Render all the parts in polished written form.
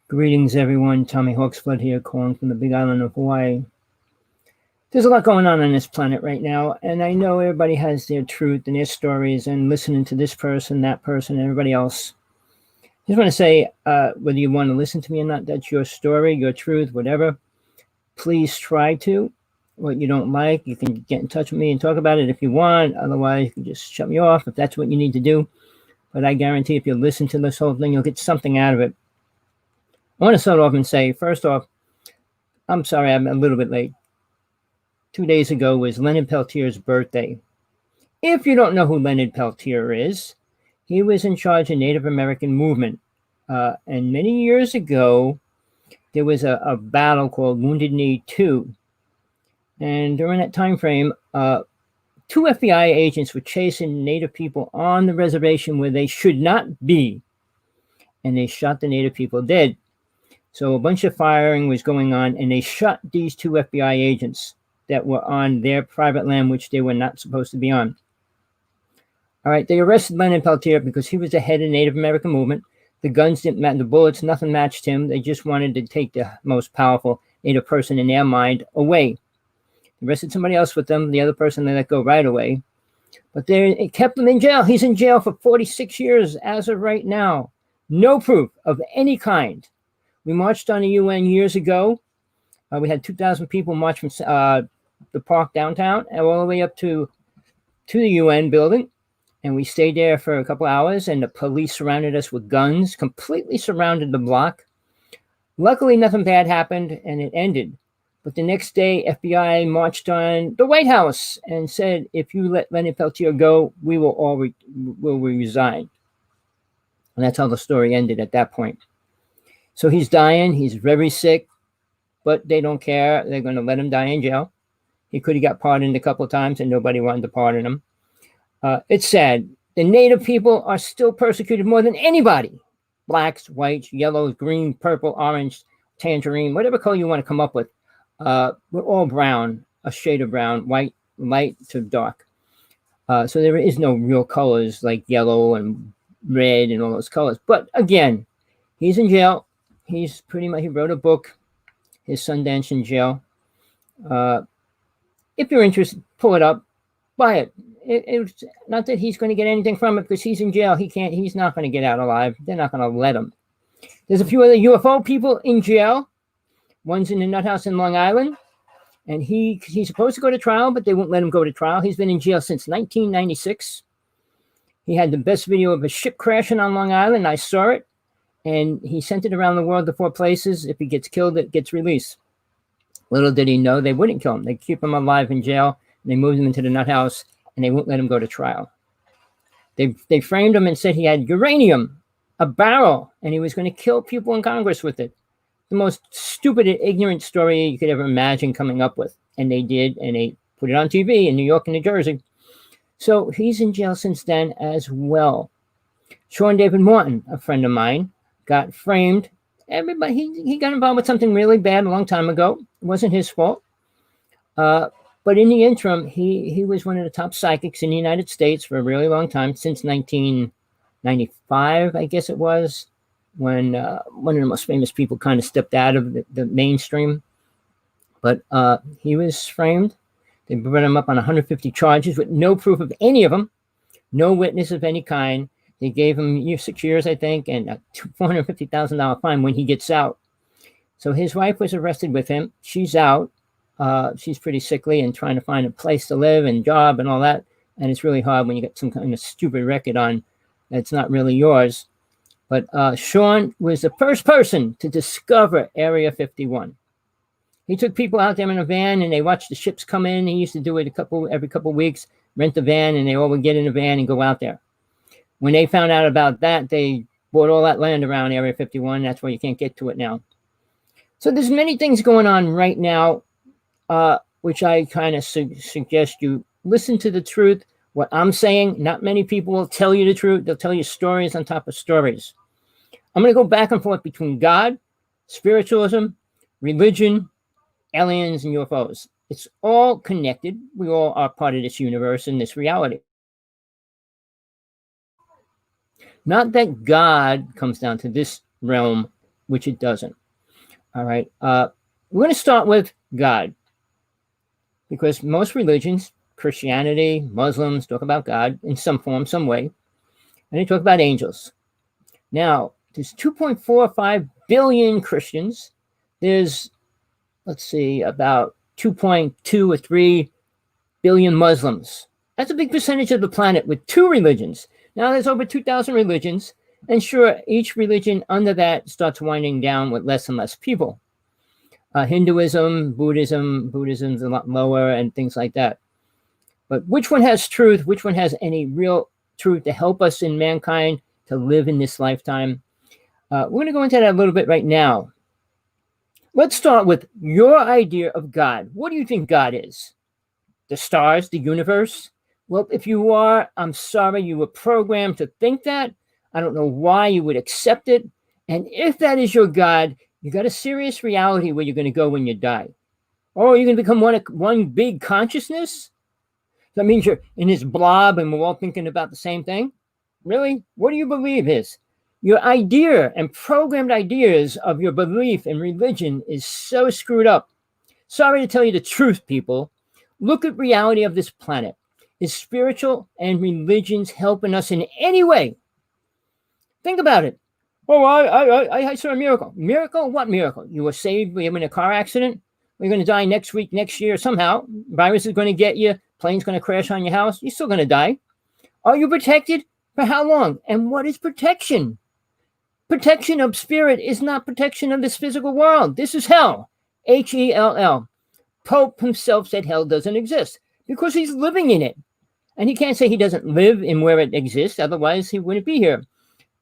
Greetings, everyone. Tommy Hawksblood here, calling from the Big Island of Hawaii. There's a lot going on this planet right now, and I know everybody has their truth and their stories, and listening to this person, that person, and everybody else. I just want to say, whether you want to listen to me or not, that's your story, your truth, whatever. Please try to. What you don't like, you can get in touch with me and talk about it if you want. Otherwise, you can just shut me off if that's what you need to do. But I guarantee if you listen to this whole thing, you'll get something out of it. I want to start off and say, first off, I'm sorry I'm a little bit late. 2 days ago was Leonard Peltier's birthday. If you don't know who Leonard Peltier is, he was in charge of Native American movement. And many years ago, there was a battle called Wounded Knee 2. And during that time frame, 2 FBI agents were chasing Native people on the reservation where they should not be. And they shot the Native people dead. So a bunch of firing was going on, and they shot these 2 FBI agents that were on their private land, which they were not supposed to be on. All right, they arrested Leonard Peltier because he was the head of Native American movement. The guns didn't match, the bullets, nothing matched him. They just wanted to take the most powerful Native person in their mind away. They arrested somebody else with them. The other person they let go right away. But it kept him in jail. He's in jail for 46 years as of right now. No proof of any kind. We marched on the UN years ago. We had 2,000 people march from the park downtown and all the way up to the UN building. And we stayed there for a couple hours, and the police surrounded us with guns, completely surrounded the block. Luckily, nothing bad happened, and it ended. But the next day, FBI marched on the White House and said, if you let Leonard Peltier go, we will all will resign. And that's how the story ended at that point. So he's dying. He's very sick, but they don't care. They're going to let him die in jail. He could have got pardoned a couple of times, and nobody wanted to pardon him. It's sad. The Native people are still persecuted more than anybody. Blacks, whites, yellows, green, purple, orange, tangerine, whatever color you want to come up with. We're all brown, a shade of brown, white, light to dark. So there is no real colors like yellow and red and all those colors. But again, he's in jail. He's pretty much, he wrote a book, his Sundance in jail. If you're interested, pull it up, buy it. It's not that he's going to get anything from it because he's in jail. He's not going to get out alive. They're not going to let him. There's a few other UFO people in jail. One's in the nut house in Long Island, and he's supposed to go to trial, but they won't let him go to trial. He's been in jail since 1996. He had the best video of a ship crashing on Long Island. I saw it. And he sent it around the world to 4 places. If he gets killed, it gets released. Little did he know they wouldn't kill him. They keep him alive in jail. They moved him into the nut house, and they won't let him go to trial. They framed him and said he had uranium, a barrel, and he was going to kill people in Congress with it. The most stupid and ignorant story you could ever imagine coming up with. And they did, and they put it on TV in New York and New Jersey. So he's in jail since then as well. Sean David Morton, a friend of mine, got framed. Everybody, he got involved with something really bad a long time ago. It wasn't his fault. But in the interim, he was one of the top psychics in the United States for a really long time, since 1995, I guess it was, when one of the most famous people kind of stepped out of the mainstream. But he was framed. They brought him up on 150 charges with no proof of any of them, no witness of any kind. They gave him 6 years, I think, and a $450,000 fine when he gets out. So his wife was arrested with him. She's out. She's pretty sickly and trying to find a place to live and job and all that. And it's really hard when you get some kind of stupid record on that's not really yours. But Sean was the first person to discover Area 51. He took people out there in a van, and they watched the ships come in. He used to do it every couple of weeks, rent a van, and they all would get in a van and go out there. When they found out about that, they bought all that land around Area 51. That's why you can't get to it now. So there's many things going on right now, which I kind of suggest you listen to the truth. What I'm saying, not many people will tell you the truth. They'll tell you stories on top of stories. I'm going to go back and forth between God, spiritualism, religion, aliens, and UFOs. It's all connected. We all are part of this universe and this reality. Not that God comes down to this realm which it doesn't. All right. We're going to start with God, because most religions, Christianity, Muslims, talk about God in some form, some way, and they talk about angels. Now, there's 2.45 billion Christians. There's, let's see, about 2.2 or 3 billion Muslims. That's a big percentage of the planet with 2 religions. Now there's over 2,000 religions, and sure, each religion under that starts winding down with less and less people. Hinduism, Buddhism's a lot lower, and things like that. But which one has truth? Which one has any real truth to help us in mankind to live in this lifetime? We're going to go into that a little bit right now. Let's start with your idea of God. What do you think God is? The stars, the universe? Well, if you are, I'm sorry, you were programmed to think that. I don't know why you would accept it. And if that is your God, you got a serious reality where you're going to go when you die. Or you're going to become one big consciousness? That means you're in this blob and we're all thinking about the same thing? Really? What do you believe is? Your idea and programmed ideas of your belief in religion is so screwed up. Sorry to tell you the truth, people. Look at reality of this planet. Is spiritual and religions helping us in any way? Think about it. Oh, I saw a miracle. Miracle? What miracle? You were saved, you were in a car accident? You're going to die next week, next year, somehow. Virus is going to get you. Plane's going to crash on your house. You're still going to die. Are you protected? For how long? And what is protection? Protection of spirit is not protection of this physical world. This is hell. Hell. Pope himself said hell doesn't exist because he's living in it. And he can't say he doesn't live in where it exists. Otherwise, he wouldn't be here,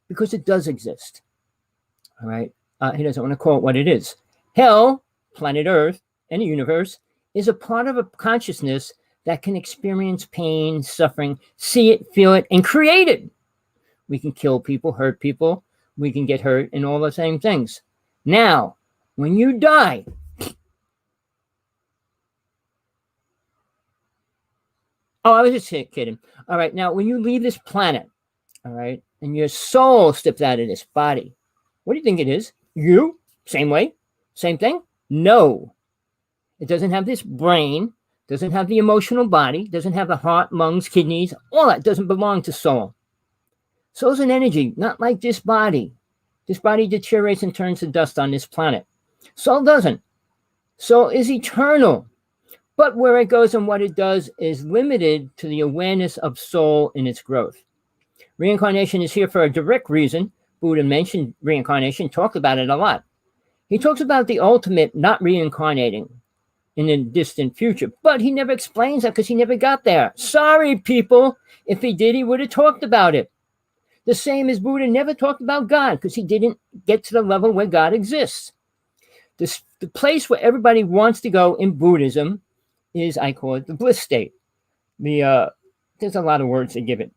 because it does exist. All right. He doesn't want to call it what it is. Hell, planet Earth, and the universe is a part of a consciousness that can experience pain, suffering, see it, feel it, and create it. We can kill people, hurt people. We can get hurt, and all the same things. Now, when you die, oh, I was just kidding. All right, now when you leave this planet, all right, and your soul steps out of this body, what do you think it is? You? Same way? Same thing? No. It doesn't have this brain, doesn't have the emotional body, doesn't have the heart, lungs, kidneys, all that doesn't belong to soul. Soul's an energy, not like this body. This body deteriorates and turns to dust on this planet. Soul doesn't. Soul is eternal. But where it goes and what it does is limited to the awareness of soul in its growth. Reincarnation is here for a direct reason. Buddha mentioned reincarnation, talked about it a lot. He talks about the ultimate not reincarnating in the distant future, but he never explains that because he never got there. Sorry, people. If he did, he would have talked about it. The same as Buddha never talked about God because he didn't get to the level where God exists. The place where everybody wants to go in Buddhism is, I call it the bliss state. There's a lot of words they give it.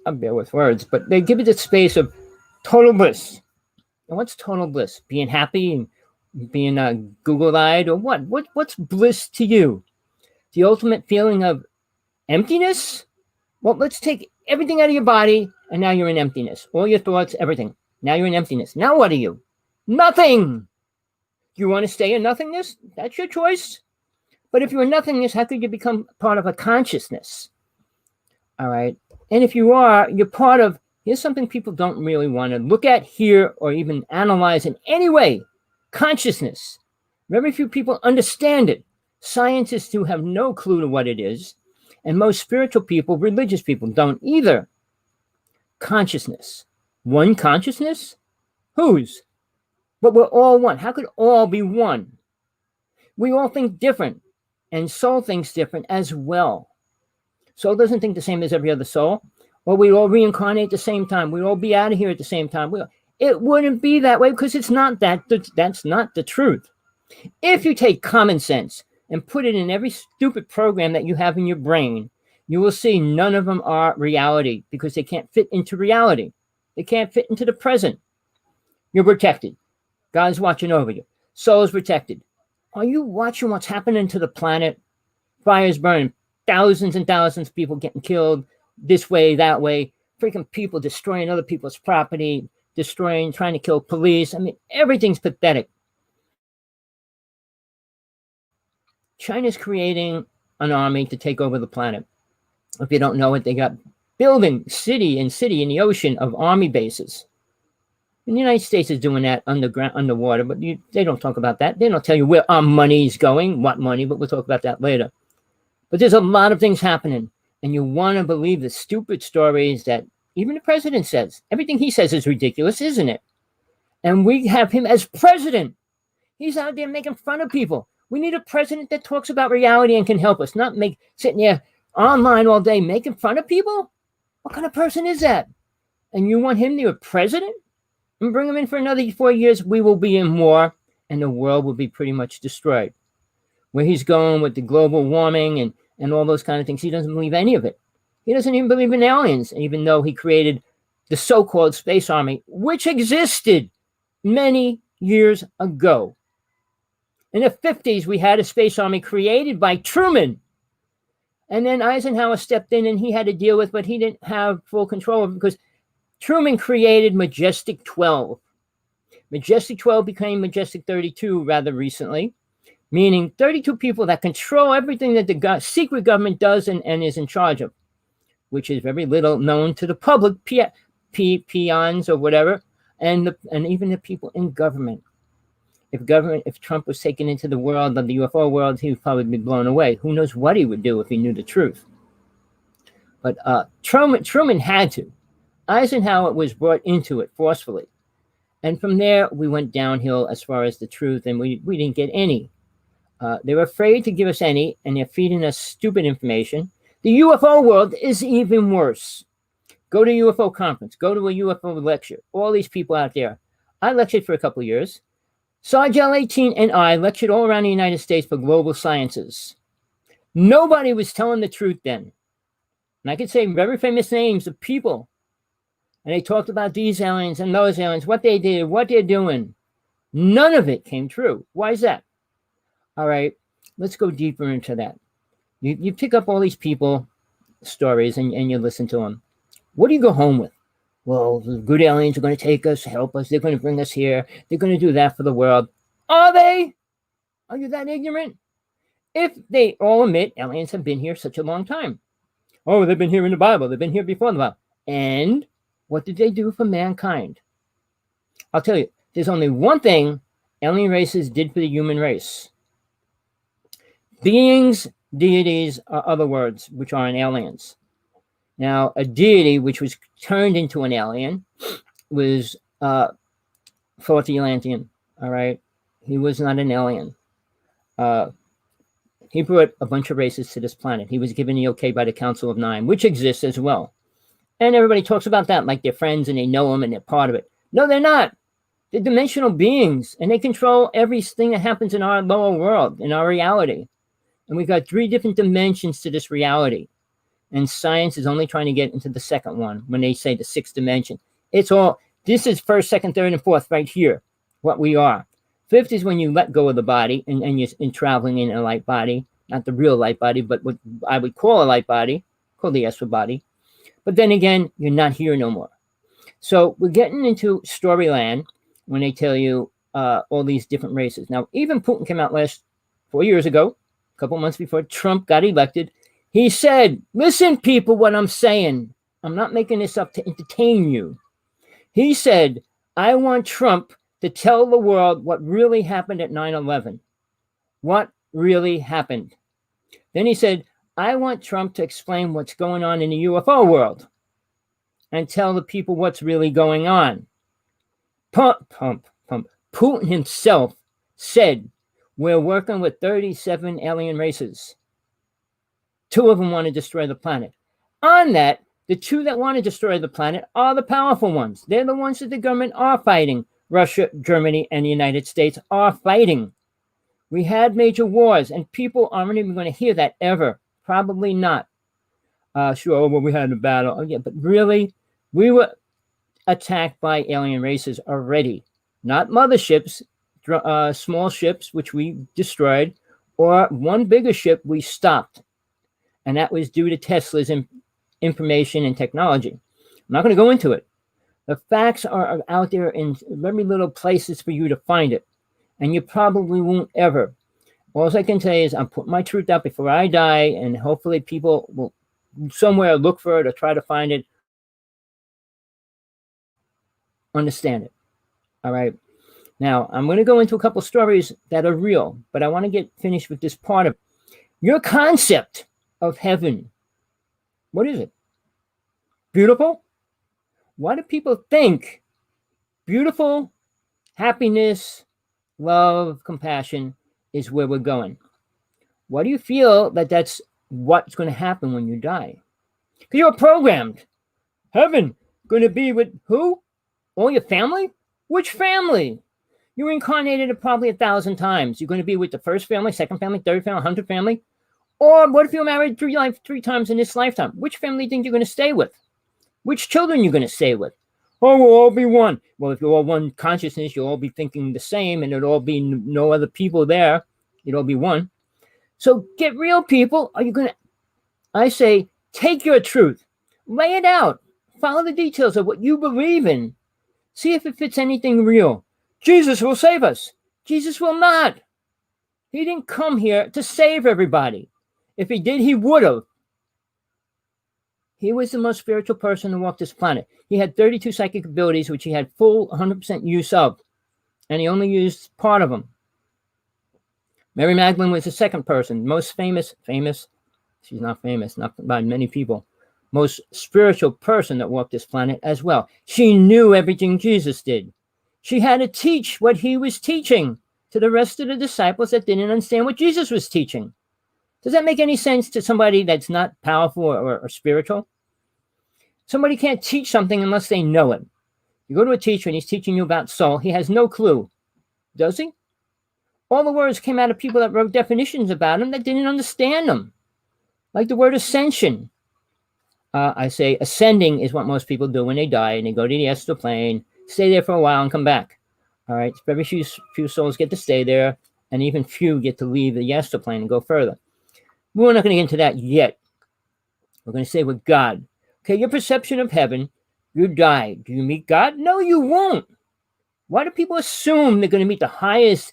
I'll bear with words, but they give it the space of total bliss. And what's total bliss? Being happy and being Google-eyed, or what? What's bliss to you? The ultimate feeling of emptiness? Well, let's take everything out of your body, and now you're in emptiness. All your thoughts, everything. Now you're in emptiness. Now what are you? Nothing. Do you want to stay in nothingness? That's your choice. But if you're in nothingness, how could you become part of a consciousness? All right. And if you are, you're part of, here's something people don't really want to look at, hear, or even analyze in any way. Consciousness. Very few people understand it. Scientists who have no clue to what it is. And most spiritual people, religious people, don't either. Consciousness. One consciousness? Whose? But we're all one. How could all be one? We all think different. And soul thinks different as well. Soul doesn't think the same as every other soul. Or we all reincarnate at the same time. We all be out of here at the same time. It wouldn't be that way because it's not that. That's not the truth. If you take common sense and put it in every stupid program that you have in your brain, you will see none of them are reality because they can't fit into reality. They can't fit into the present. You're protected. God's watching over you. Soul is protected. Are you watching what's happening to the planet? Fires burning. Thousands and thousands of people getting killed this way, that way. Freaking people destroying other people's property. destroying, trying to kill police. I mean, everything's pathetic. China's creating an army to take over the planet. If you don't know it, they got building city in the ocean of army bases. And the United States is doing that underground, underwater, but they don't talk about that. They don't tell you where our money is going, what money, but we'll talk about that later. But there's a lot of things happening, and you want to believe the stupid stories that even the president says. Everything he says is ridiculous, isn't it? And we have him as president. He's out there making fun of people. We need a president that talks about reality and can help us, not sitting there online all day making fun of people. What kind of person is that? And you want him to be a president? And bring him in for another 4 years, we will be in war, and the world will be pretty much destroyed. Where he's going with the global warming and all those kind of things, he doesn't believe any of it. He doesn't even believe in aliens, even though he created the so-called space army, which existed many years ago. In the 50s, we had a space army created by Truman. And then Eisenhower stepped in and he had to deal with, but he didn't have full control of it because Truman created Majestic 12. Majestic 12 became Majestic 32 rather recently, meaning 32 people that control everything that the secret government does and is in charge of, which is very little known to the public, peons or whatever, and even the people in government. If Trump was taken into the world of the UFO world, he would probably be blown away. Who knows what he would do if he knew the truth? But Truman had to. Eisenhower was brought into it forcefully. And from there, we went downhill as far as the truth, and we didn't get any. They were afraid to give us any, and they're feeding us stupid information. The UFO world is even worse. Go to a UFO conference. Go to a UFO lecture. All these people out there. I lectured for a couple of years. Sargel 18 and I lectured all around the United States for global sciences. Nobody was telling the truth then. And I could say very famous names of people. And they talked about these aliens and those aliens, what they did, what they're doing. None of it came true. Why is that? All right, let's go deeper into that. You pick up all these people, stories, and you listen to them. What do you go home with? Well, the good aliens are going to take us, help us. They're going to bring us here. They're going to do that for the world. Are they? Are you that ignorant? If they all admit aliens have been here such a long time. Oh, they've been here in the Bible. They've been here before the Bible. And what did they do for mankind? I'll tell you, there's only one thing alien races did for the human race. Beings, deities, are other words, which are in aliens. Now, a deity, which was turned into an alien, was fourth Atlantean, all right? He was not an alien. He brought a bunch of races to this planet. He was given the okay by the Council of Nine, which exists as well. And everybody talks about that like they're friends and they know them and they're part of it. No, they're not. They're dimensional beings, and they control everything that happens in our lower world, in our reality. And we've got 3 different dimensions to this reality. And science is only trying to get into the second one when they say the 6th dimension. It's all, this is 1st, 2nd, 3rd, and 4th right here, what we are. 5th is when you let go of the body and you're traveling in a light body, not the real light body, but what I would call a light body, call the astral body. But then again, you're not here no more. So we're getting into storyland when they tell you all these different races. Now, even Putin came out 4 years ago, a couple months before Trump got elected. He said, listen, people, what I'm saying. I'm not making this up to entertain you. He said, I want Trump to tell the world what really happened at 9/11. What really happened. Then he said, I want Trump to explain what's going on in the UFO world and tell the people what's really going on. Putin himself said, we're working with 37 alien races. 2 of them want to destroy the planet. On that, the 2 that want to destroy the planet are the powerful ones. They're the ones that the government are fighting. Russia, Germany, and the United States are fighting. We had major wars, and people aren't even going to hear that ever. Probably not. Sure, well, we had a battle. Oh, yeah, but really, we were attacked by alien races already. Not motherships, small ships, which we destroyed, or one bigger ship we stopped. And that was due to Tesla's information and technology. I'm not going to go into it. The facts are out there in very little places for you to find it. And you probably won't ever. All I can say is I'm putting my truth out before I die, and hopefully people will somewhere look for it or try to find it, understand it. All right. Now, I'm going to go into a couple stories that are real, but I want to get finished with this part of your concept of heaven. What is it? Beautiful? Why do people think beautiful, happiness, love, compassion is where we're going? Why do you feel that that's what's going to happen when you die? Because you're programmed. Heaven, going to be with who? All your family? Which family? You reincarnated probably 1,000 times. You're going to be with the first family, second family, third family, 100th family? Or what if you're married three times in this lifetime? Which family do you think you're going to stay with? Which children you're going to stay with? Oh, we'll all be one. Well, if you're all one consciousness, you'll all be thinking the same, and it'll all be no other people there. It'll all be one. So get real, people. Are you going to, I say, take your truth, lay it out, follow the details of what you believe in, see if it fits anything real. Jesus will save us. Jesus will not. He didn't come here to save everybody. If he did, he would have. He was the most spiritual person to walk this planet. He had 32 psychic abilities, which he had full 100% use of, and he only used part of them. Mary Magdalene was the second person, most famous, she's not famous, not by many people, most spiritual person that walked this planet as well. She knew everything Jesus did. She had to teach what he was teaching to the rest of the disciples that didn't understand what Jesus was teaching. Does that make any sense to somebody that's not powerful or spiritual? Somebody can't teach something unless they know it. You go to a teacher and he's teaching you about soul. He has no clue. Does he? All the words came out of people that wrote definitions about them that didn't understand them. Like the word ascension. I say ascending is what most people do when they die, and they go to the astral plane, stay there for a while, and come back. All right? Very few souls get to stay there, and even few get to leave the astral plane and go further. We're not going to get into that yet. We're going to say with God. Okay, your perception of heaven, you die. Do you meet God? No, you won't. Why do people assume they're going to meet the highest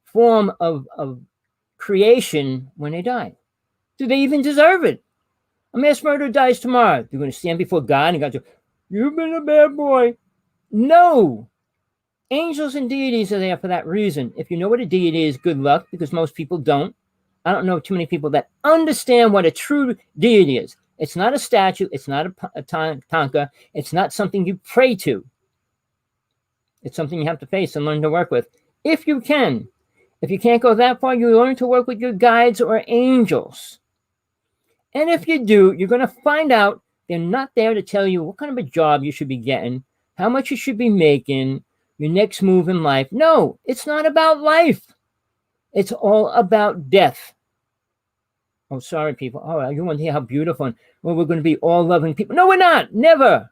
form of creation when they die? Do they even deserve it? A mass murderer dies tomorrow. You're going to stand before God and God goes, you've been a bad boy. No. Angels and deities are there for that reason. If you know what a deity is, good luck, because most people don't. I don't know too many people that understand what a true deity is. It's not a statue. It's not a tanka. It's not something you pray to. It's something you have to face and learn to work with. If you can. If you can't go that far, you learn to work with your guides or angels. And if you do, you're going to find out they're not there to tell you what kind of a job you should be getting, how much you should be making, your next move in life. No, it's not about life. It's all about death. Oh, sorry, people. Oh, you want to hear how beautiful and well, we're going to be all loving people. No, we're not. Never.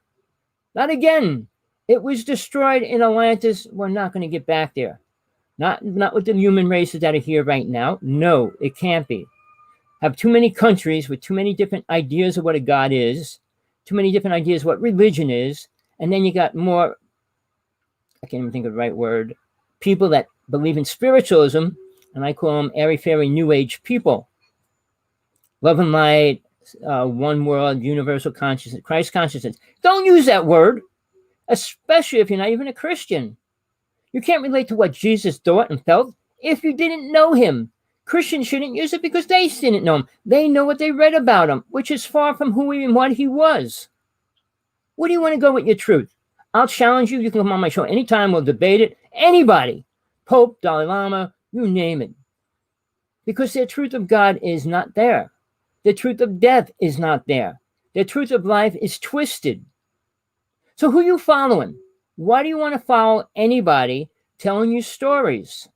Not again. It was destroyed in Atlantis. We're not going to get back there. Not with the human races that are here right now. No, it can't be. Have too many countries with too many different ideas of what a God is, too many different ideas what religion is, and then you got more, I can't even think of the right word, people that believe in spiritualism, and I call them airy-fairy New Age people. Love and light, one world, universal consciousness, Christ consciousness. Don't use that word, especially if you're not even a Christian. You can't relate to what Jesus thought and felt if you didn't know him. Christians shouldn't use it because they didn't know him. They know what they read about him, which is far from who he and what he was. Where do you want to go with your truth? I'll challenge you. You can come on my show anytime. We'll debate it. Anybody. Pope, Dalai Lama, you name it. Because their truth of God is not there. The truth of death is not there. The truth of life is twisted. So who are you following? Why do you want to follow anybody telling you stories?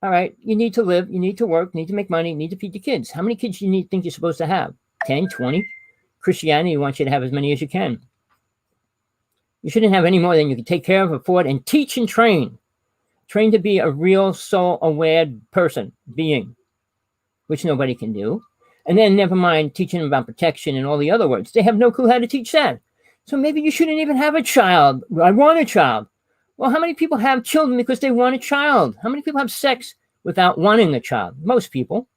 All right, you need to live, you need to work, you need to make money, you need to feed your kids. How many kids do you think you're supposed to have? 10, 20? Christianity wants you to have as many as you can. You shouldn't have any more than you can take care of, afford, and teach and train. Train to be a real soul-aware person, being, which nobody can do. And then never mind teaching them about protection and all the other words. They have no clue how to teach that. So maybe you shouldn't even have a child. I want a child. Well, how many people have children because they want a child? How many people have sex without wanting a child? Most people.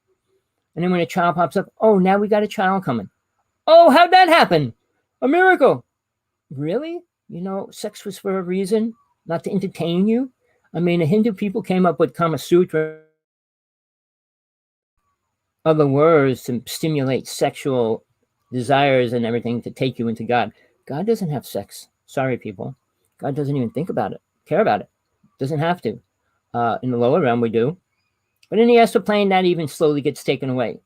And then when a child pops up, oh, now we got a child coming. Oh, how'd that happen? A miracle. Really? You know, sex was for a reason, not to entertain you. I mean, the Hindu people came up with Kama Sutra, other words to stimulate sexual desires and everything to take you into God. God doesn't have sex. Sorry, people. God doesn't even think about it, care about it. Doesn't have to. In the lower realm, we do. But in the astral plane, that even slowly gets taken away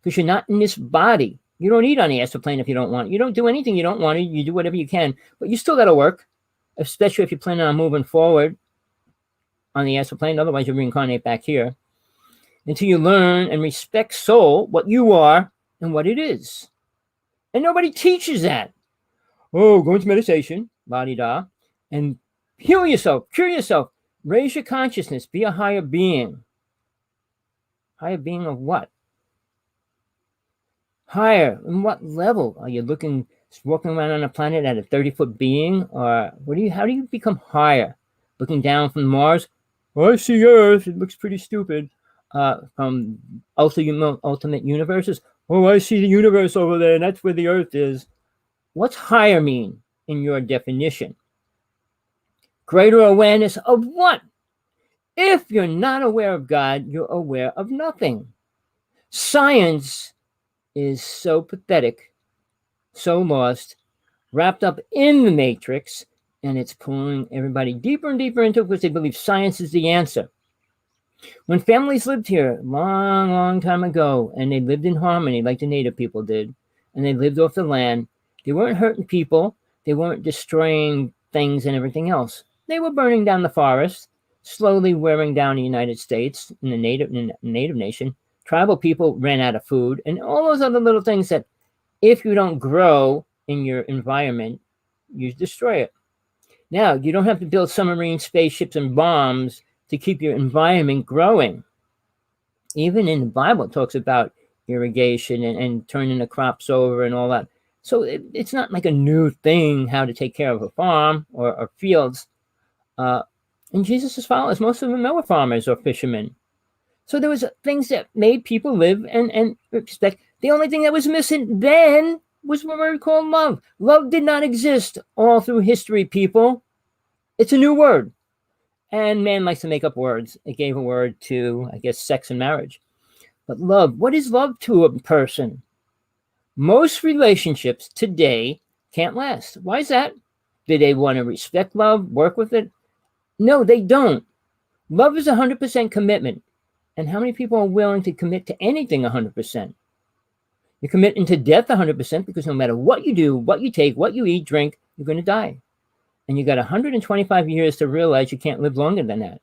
because you're not in this body. You don't eat on the astral plane if you don't want. You don't do anything you don't want to. You do whatever you can, but you still got to work, especially if you're planning on moving forward on the astral plane. Otherwise, you reincarnate back here until you learn and respect soul, what you are and what it is. And nobody teaches that. Oh, go into meditation, la-di-da, and heal yourself, cure yourself, raise your consciousness, be a higher being. Higher being of what? Higher. In what level? Are you walking around on a planet at a 30-foot being? Or how do you become higher? Looking down from Mars? Oh, I see Earth. It looks pretty stupid. From ultimate universes? Oh, I see the universe over there, and that's where the Earth is. What's higher mean in your definition? Greater awareness of what? If you're not aware of God, you're aware of nothing. Science is so pathetic, so lost, wrapped up in the matrix, and it's pulling everybody deeper and deeper into it because they believe science is the answer. When families lived here long, long time ago, and they lived in harmony like the native people did, and they lived off the land, they weren't hurting people, they weren't destroying things and everything else. They were burning down the forest, slowly wearing down the United States and the native nation. Tribal people ran out of food and all those other little things that if you don't grow in your environment, you destroy it. Now, you don't have to build submarine spaceships and bombs to keep your environment growing. Even in the Bible, it talks about irrigation and turning the crops over and all that. So it's not like a new thing how to take care of a farm or fields. And Jesus' followers, most of them were farmers or fishermen. So there was things that made people live and respect. The only thing that was missing then was what we call love. Love did not exist all through history, people. It's a new word. And man likes to make up words. It gave a word to, I guess, sex and marriage. But love, what is love to a person? Most relationships today can't last. Why is that? Do they want to respect love, work with it? No, they don't. Love is 100% commitment. And how many people are willing to commit to anything 100%? You're committing to death 100% because no matter what you do, what you take, what you eat, drink, you're going to die. And you got 125 years to realize you can't live longer than that.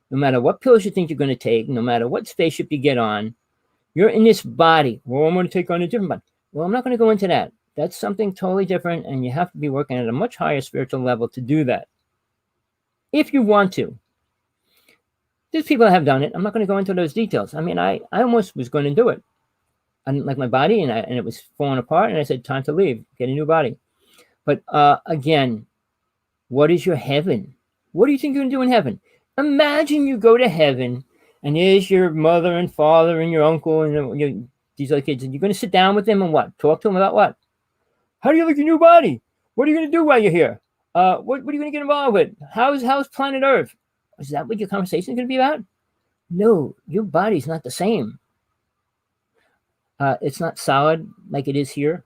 No matter what pills you think you're going to take, no matter what spaceship you get on, you're in this body. Well, I'm going to take on a different body. Well, I'm not going to go into that. That's something totally different, and you have to be working at a much higher spiritual level to do that. If you want to. There's people that have done it. I'm not going to go into those details. I mean, I almost was going to do it. I didn't like my body, and it was falling apart, and I said, time to leave, get a new body. But again, what is your heaven? What do you think you're going to do in heaven? Imagine you go to heaven, and there's your mother and father and your uncle and these other kids, and you're going to sit down with them and what? Talk to them about what? How do you like your new body? What are you going to do while you're here? What are you going to get involved with? How's planet Earth? Is that what your conversation is going to be about? No, your body's not the same. It's not solid like it is here.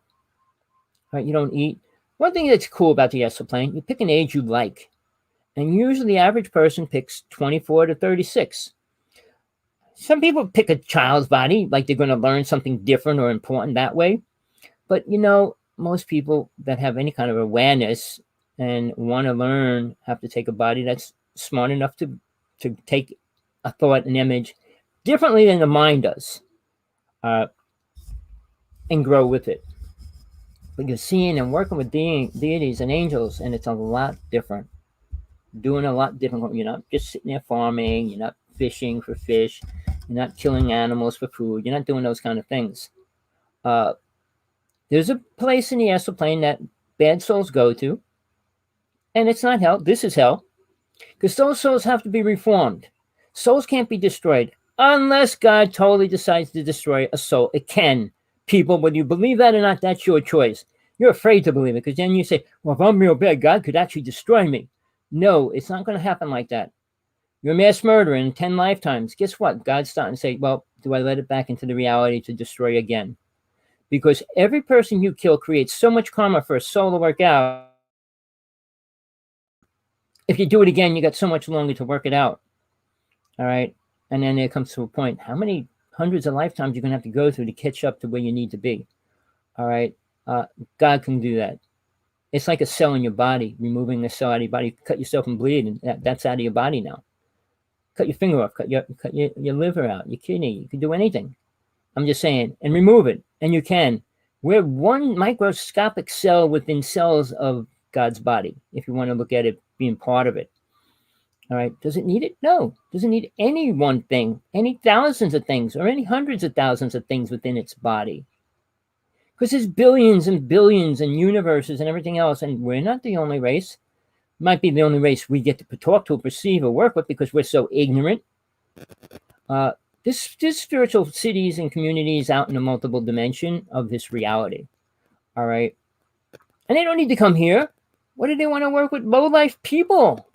Right? You don't eat. One thing that's cool about the astral plane, you pick an age you like. And usually the average person picks 24 to 36. Some people pick a child's body, like they're going to learn something different or important that way. But, most people that have any kind of awareness and want to learn have to take a body that's smart enough to take a thought, an image, differently than the mind does, and grow with it. But you're seeing and working with deities and angels, and it's a lot different. Doing a lot different. You're not just sitting there farming. You're not fishing for fish. You're not killing animals for food. You're not doing those kind of things. There's a place in the astral plane that bad souls go to. And it's not hell. This is hell. Because those souls have to be reformed. Souls can't be destroyed unless God totally decides to destroy a soul. It can. People, whether you believe that or not, that's your choice. You're afraid to believe it because then you say, well, if I'm real bad, God could actually destroy me. No, it's not going to happen like that. You're a mass murderer in 10 lifetimes. Guess what? God's starting to say, well, do I let it back into the reality to destroy again? Because every person you kill creates so much karma for a soul to work out. If you do it again, you got so much longer to work it out. All right. And then it comes to a point. How many hundreds of lifetimes you're going to have to go through to catch up to where you need to be? All right. God can do that. It's like a cell in your body, removing a cell out of your body. You cut yourself and bleed, and that's out of your body now. Cut your finger off, cut your liver out, your kidney. You can do anything. I'm just saying. And remove it. And you can. We're one microscopic cell within cells of God's body, if you want to look at it being part of it. All right. Does it need it? No. Doesn't need any one thing, any thousands of things, or any hundreds of thousands of things within its body. Because there's billions and billions and universes and everything else, and we're not the only race. Might be the only race we get to talk to, perceive, or work with because we're so ignorant. There's spiritual cities and communities out in the multiple dimension of this reality. All right. And they don't need to come here. What do they want to work with? Low-life people.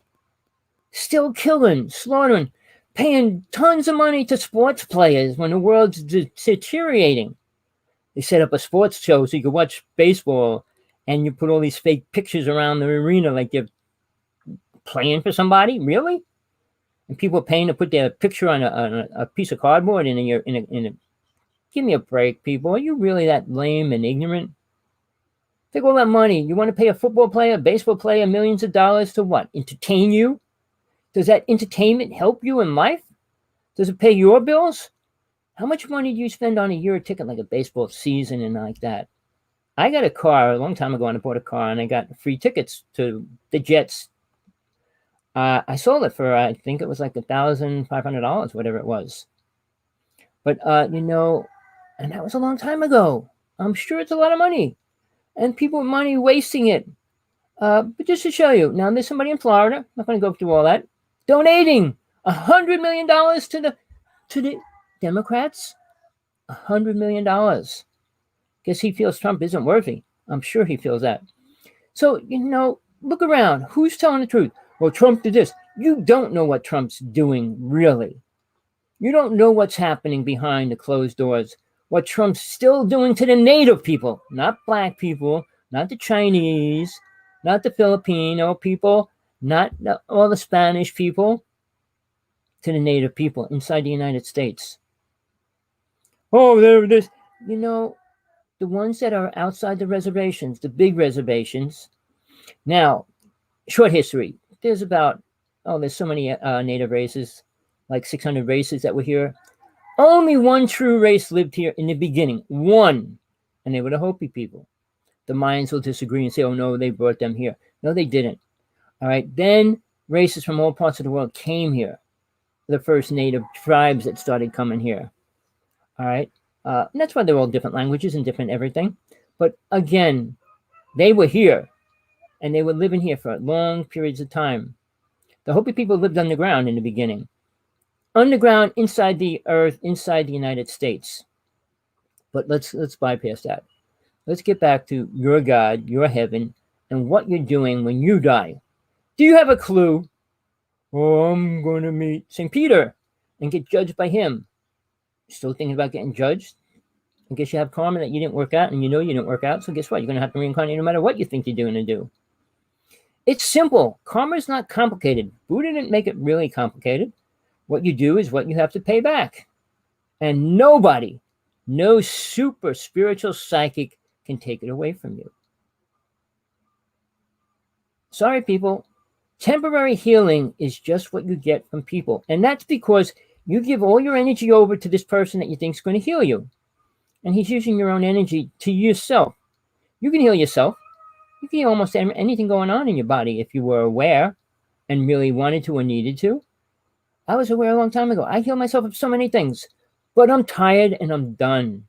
Still killing, slaughtering, paying tons of money to sports players when the world's deteriorating. They set up a sports show so you can watch baseball, and you put all these fake pictures around the arena like you're playing for somebody. Really? And people are paying to put their picture on a piece of cardboard in a. Give me a break, people. Are you really that lame and ignorant? Take all that money. You want to pay a football player, a baseball player, millions of dollars to what? Entertain you? Does that entertainment help you in life? Does it pay your bills? How much money do you spend on a year ticket like a baseball season and like that? I got a car a long time ago, and I bought a car, and I got free tickets to the Jets. I sold it for, I think it was like $1,500, whatever it was. But, and that was a long time ago. I'm sure it's a lot of money. And people with money wasting it. But just to show you, now there's somebody in Florida, I'm not going to go through all that, donating $100 million to the Democrats. $100 million. Guess he feels Trump isn't worthy. I'm sure he feels that. So, look around. Who's telling the truth? Well, Trump did this. You don't know what Trump's doing, really. You don't know what's happening behind the closed doors. What Trump's still doing to the native people, not black people, not the Chinese, not the Filipino people, not all the Spanish people, to the native people inside the United States. Oh, there it is. The ones that are outside the reservations, the big reservations. Now, short history. There's there's so many native races, like 600 races that were here. Only one true race lived here in the beginning. One. And they were the Hopi people. The Mayans will disagree and say, oh, no, they brought them here. No, they didn't. All right. Then races from all parts of the world came here. The first native tribes that started coming here. All right. And that's why they're all different languages and different everything. But again, they were here. And they were living here for long periods of time. The Hopi people lived underground in the beginning. Underground, inside the earth, inside the United States. But let's bypass that. Let's get back to your God, your heaven, and what you're doing when you die. Do you have a clue? Oh, I'm going to meet St. Peter and get judged by him. Still thinking about getting judged? I guess you have karma that you didn't work out, and you didn't work out. So guess what? You're going to have to reincarnate no matter what you think you're going to do. It's simple. Karma is not complicated. Buddha didn't make it really complicated. What you do is what you have to pay back. And nobody, no super spiritual psychic can take it away from you. Sorry, people. Temporary healing is just what you get from people. And that's because you give all your energy over to this person that you think is going to heal you. And he's using your own energy to yourself. You can heal yourself. You can heal almost anything going on in your body if you were aware and really wanted to or needed to. I was aware a long time ago. I heal myself of so many things. But I'm tired and I'm done.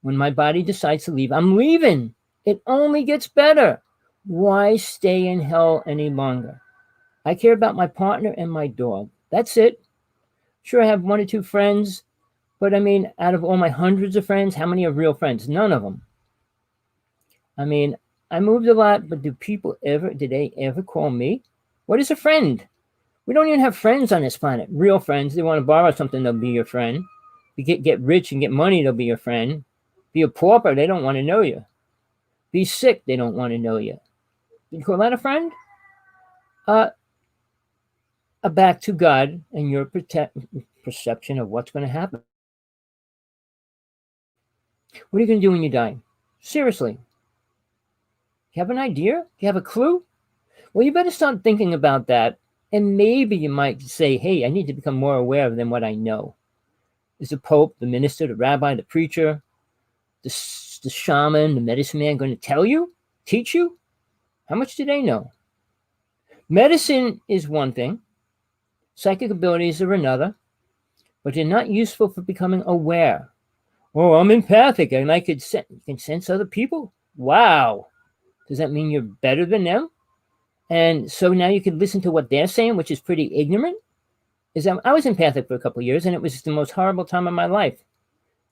When my body decides to leave, I'm leaving. It only gets better. Why stay in hell any longer? I care about my partner and my dog. That's it. Sure, I have one or two friends, but I mean, out of all my hundreds of friends, how many are real friends? None of them. I mean, I moved a lot, but do they ever call me? What is a friend? We don't even have friends on this planet. Real friends. They want to borrow something, they'll be your friend. You get rich and get money, they'll be your friend. Be a pauper, they don't want to know you. Be sick, they don't want to know you. You call that a friend? Uh, Back to God and your perception of what's going to happen. What are you going to do when you die? Seriously. You have an idea? You have a clue? Well, you better start thinking about that. And maybe you might say, hey, I need to become more aware than what I know. Is the Pope, the minister, the rabbi, the preacher, the shaman, the medicine man going to tell you? Teach you? How much do they know? Medicine is one thing. Psychic abilities are another. But they're not useful for becoming aware. Oh, I'm empathic and I can sense other people. Wow. Does that mean you're better than them? And so now you can listen to what they're saying, which is pretty ignorant. I was empathic for a couple of years, and it was the most horrible time of my life.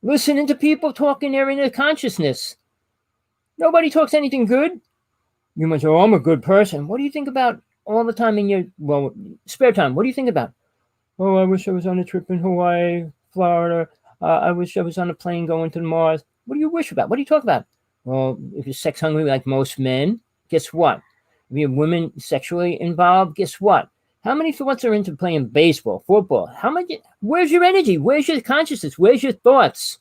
Listening to people talking their inner consciousness. Nobody talks anything good. You might say, oh, I'm a good person. What do you think about all the time in your, spare time? What do you think about? Oh, I wish I was on a trip in Hawaii, Florida. I wish I was on a plane going to Mars. What do you wish about? What do you talk about? Well, if you're sex hungry like most men, guess what? If you're women sexually involved, guess what? How many thoughts are into playing baseball, football? How much? Where's your energy? Where's your consciousness? Where's your thoughts?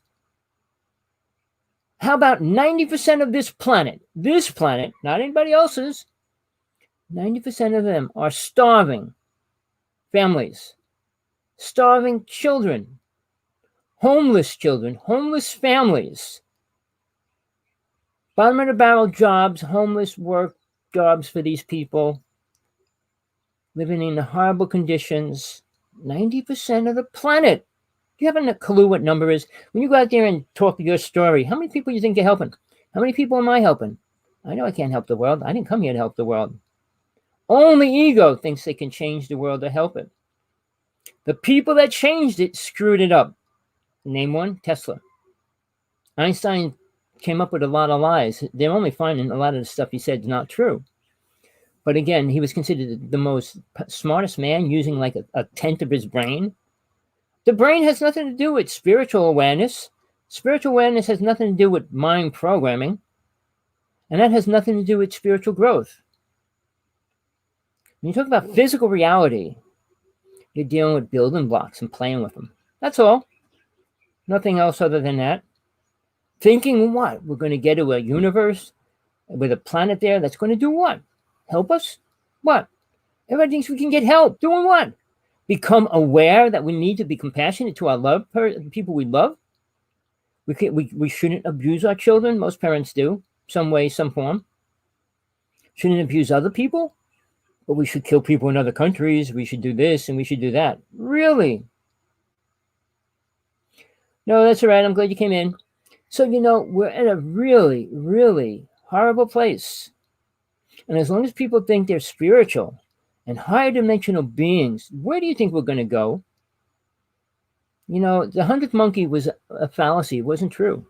How about 90% of this planet, not anybody else's, 90% of them are starving families, starving children, homeless families, bottom of the barrel jobs, homeless work jobs for these people, living in horrible conditions. 90% of the planet. Do you have a clue what number is? When you go out there and talk your story, how many people do you think you're helping? How many people am I helping? I know I can't help the world. I didn't come here to help the world. Only ego thinks they can change the world or help it. The people that changed it screwed it up. Name one, Tesla. Einstein came up with a lot of lies. They're only finding a lot of the stuff he said is not true. But again, he was considered the most smartest man, using like a tenth of his brain. The brain has nothing to do with spiritual awareness. Spiritual awareness has nothing to do with mind programming. And that has nothing to do with spiritual growth. When you talk about physical reality, you're dealing with building blocks and playing with them. That's all. Nothing else other than that. Thinking what? We're going to get to a universe with a planet there that's going to do what? Help us? What? Everybody thinks we can get help. Doing what? Become aware that we need to be compassionate to our people we love. We shouldn't abuse our children. Most parents do, some way, some form. Shouldn't abuse other people, but we should kill people in other countries. We should do this and we should do that. Really? No, that's all right. I'm glad you came in. So, we're in a really, really horrible place. And as long as people think they're spiritual and higher dimensional beings, where do you think we're going to go? The 100th monkey was a fallacy. It wasn't true.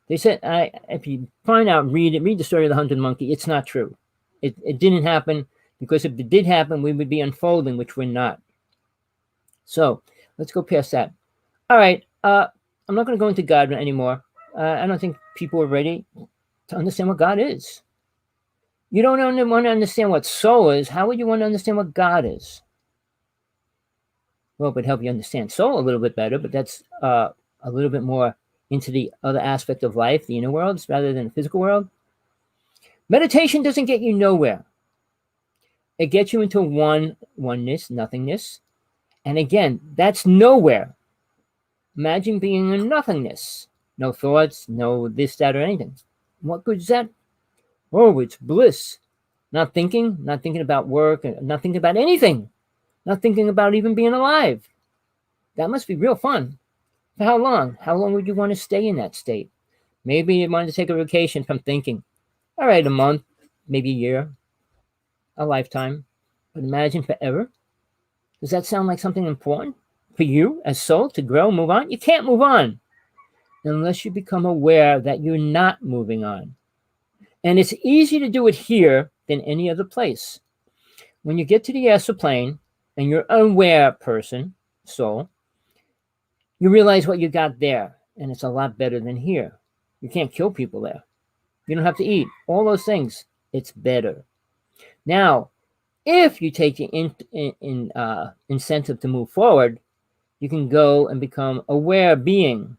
They said, if you find out, read the story of the 100th monkey. It's not true. It didn't happen, because if it did happen, we would be unfolding, which we're not. So let's go past that. All right. I'm not going to go into God anymore. I don't think people are ready to understand what God is. You don't want to understand what soul is. How would you want to understand what God is? Well, it would help you understand soul a little bit better, but that's a little bit more into the other aspect of life, the inner worlds, rather than the physical world. Meditation doesn't get you nowhere. It gets you into oneness, nothingness. And again, that's nowhere. Imagine being in nothingness. No thoughts, no this, that, or anything. What good is that? Oh, it's bliss. Not thinking about work, not thinking about anything. Not thinking about even being alive. That must be real fun. For how long? How long would you want to stay in that state? Maybe you want to take a vacation from thinking. All right, a month, maybe a year, a lifetime. But imagine forever. Does that sound like something important for you as soul to grow, move on? You can't move on unless you become aware that you're not moving on. And it's easier to do it here than any other place. When you get to the astral plane and you're an aware person, soul, you realize what you got there, and it's a lot better than here. You can't kill people there. You don't have to eat. All those things. It's better. Now, if you take the incentive to move forward, you can go and become aware being,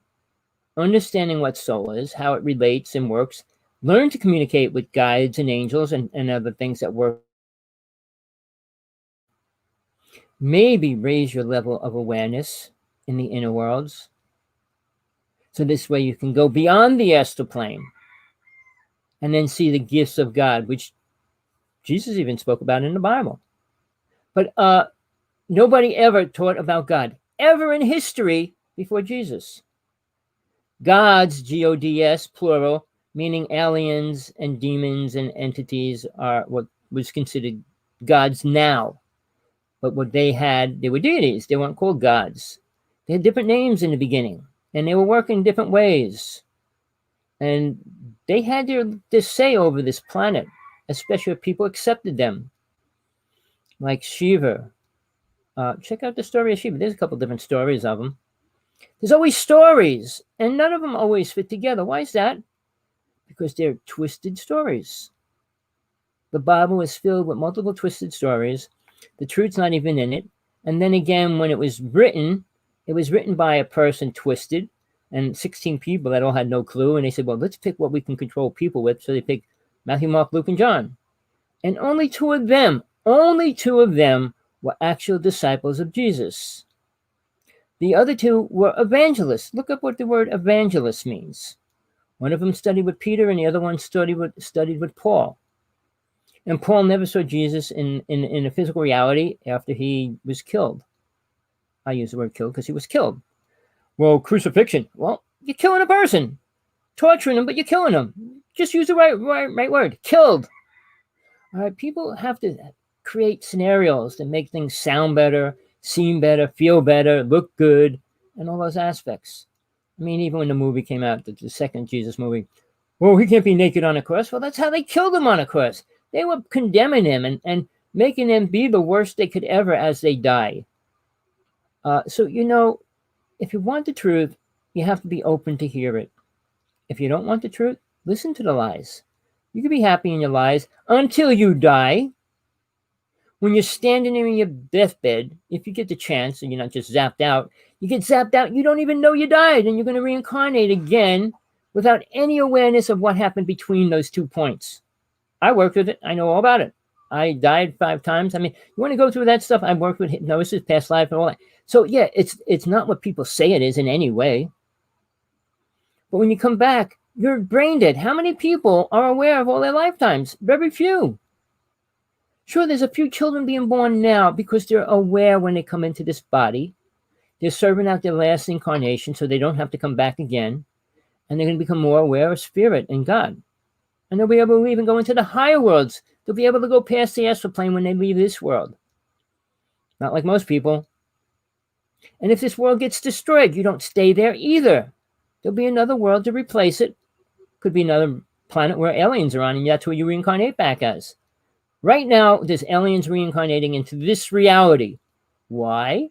understanding what soul is, how it relates and works, learn to communicate with guides and angels and other things that work. Maybe raise your level of awareness in the inner worlds. So this way you can go beyond the astral plane and then see the gifts of God, which Jesus even spoke about in the Bible. But nobody ever taught about God, ever in history before Jesus. Gods, G-O-D-S, plural, meaning aliens and demons and entities, are what was considered gods now. But what they had, they were deities. They weren't called gods. They had different names in the beginning, and they were working different ways. And they had their say over this planet, especially if people accepted them. Like Shiva. Check out the story of Shiva. There's a couple different stories of them. There's always stories, and none of them always fit together. Why is that? Because they're twisted stories. The Bible is filled with multiple twisted stories. The truth's not even in it. And then again, when it was written by a person twisted, and 16 people that all had no clue. And they said, well, let's pick what we can control people with. So they picked Matthew, Mark, Luke, and John. And only two of them were actual disciples of Jesus. The other two were evangelists. Look up what the word evangelist means. One of them studied with Peter, and the other one studied with Paul. And Paul never saw Jesus in a physical reality after he was killed. I use the word killed because he was killed. Well, crucifixion. Well, you're killing a person. Torturing them, but you're killing them. Just use the right word. Killed. All right, people have to create scenarios that make things sound better, seem better, feel better, look good, and all those aspects. I mean, even when the movie came out, the second Jesus movie, well, he can't be naked on a cross. Well, that's how they killed him on a cross. They were condemning him and making him be the worst they could ever as they die. So, if you want the truth, you have to be open to hear it. If you don't want the truth, listen to the lies. You can be happy in your lies until you die. When you're standing in your deathbed, if you get the chance and you're not just zapped out, you get zapped out, you don't even know you died, and you're going to reincarnate again without any awareness of what happened between those 2 points. I worked with it. I know all about it. I died 5 times. I mean, you want to go through that stuff? I worked with hypnosis, past life, and all that. So yeah, it's not what people say it is in any way. But when you come back, you're brain dead. How many people are aware of all their lifetimes? Very few. Sure, there's a few children being born now because they're aware when they come into this body. They're serving out their last incarnation so they don't have to come back again. And they're going to become more aware of spirit and God. And they'll be able to even go into the higher worlds. They'll be able to go past the astral plane when they leave this world. Not like most people. And if this world gets destroyed, you don't stay there either. There'll be another world to replace it. Could be another planet where aliens are on, and that's where you reincarnate back as. Right now, there's aliens reincarnating into this reality. Why?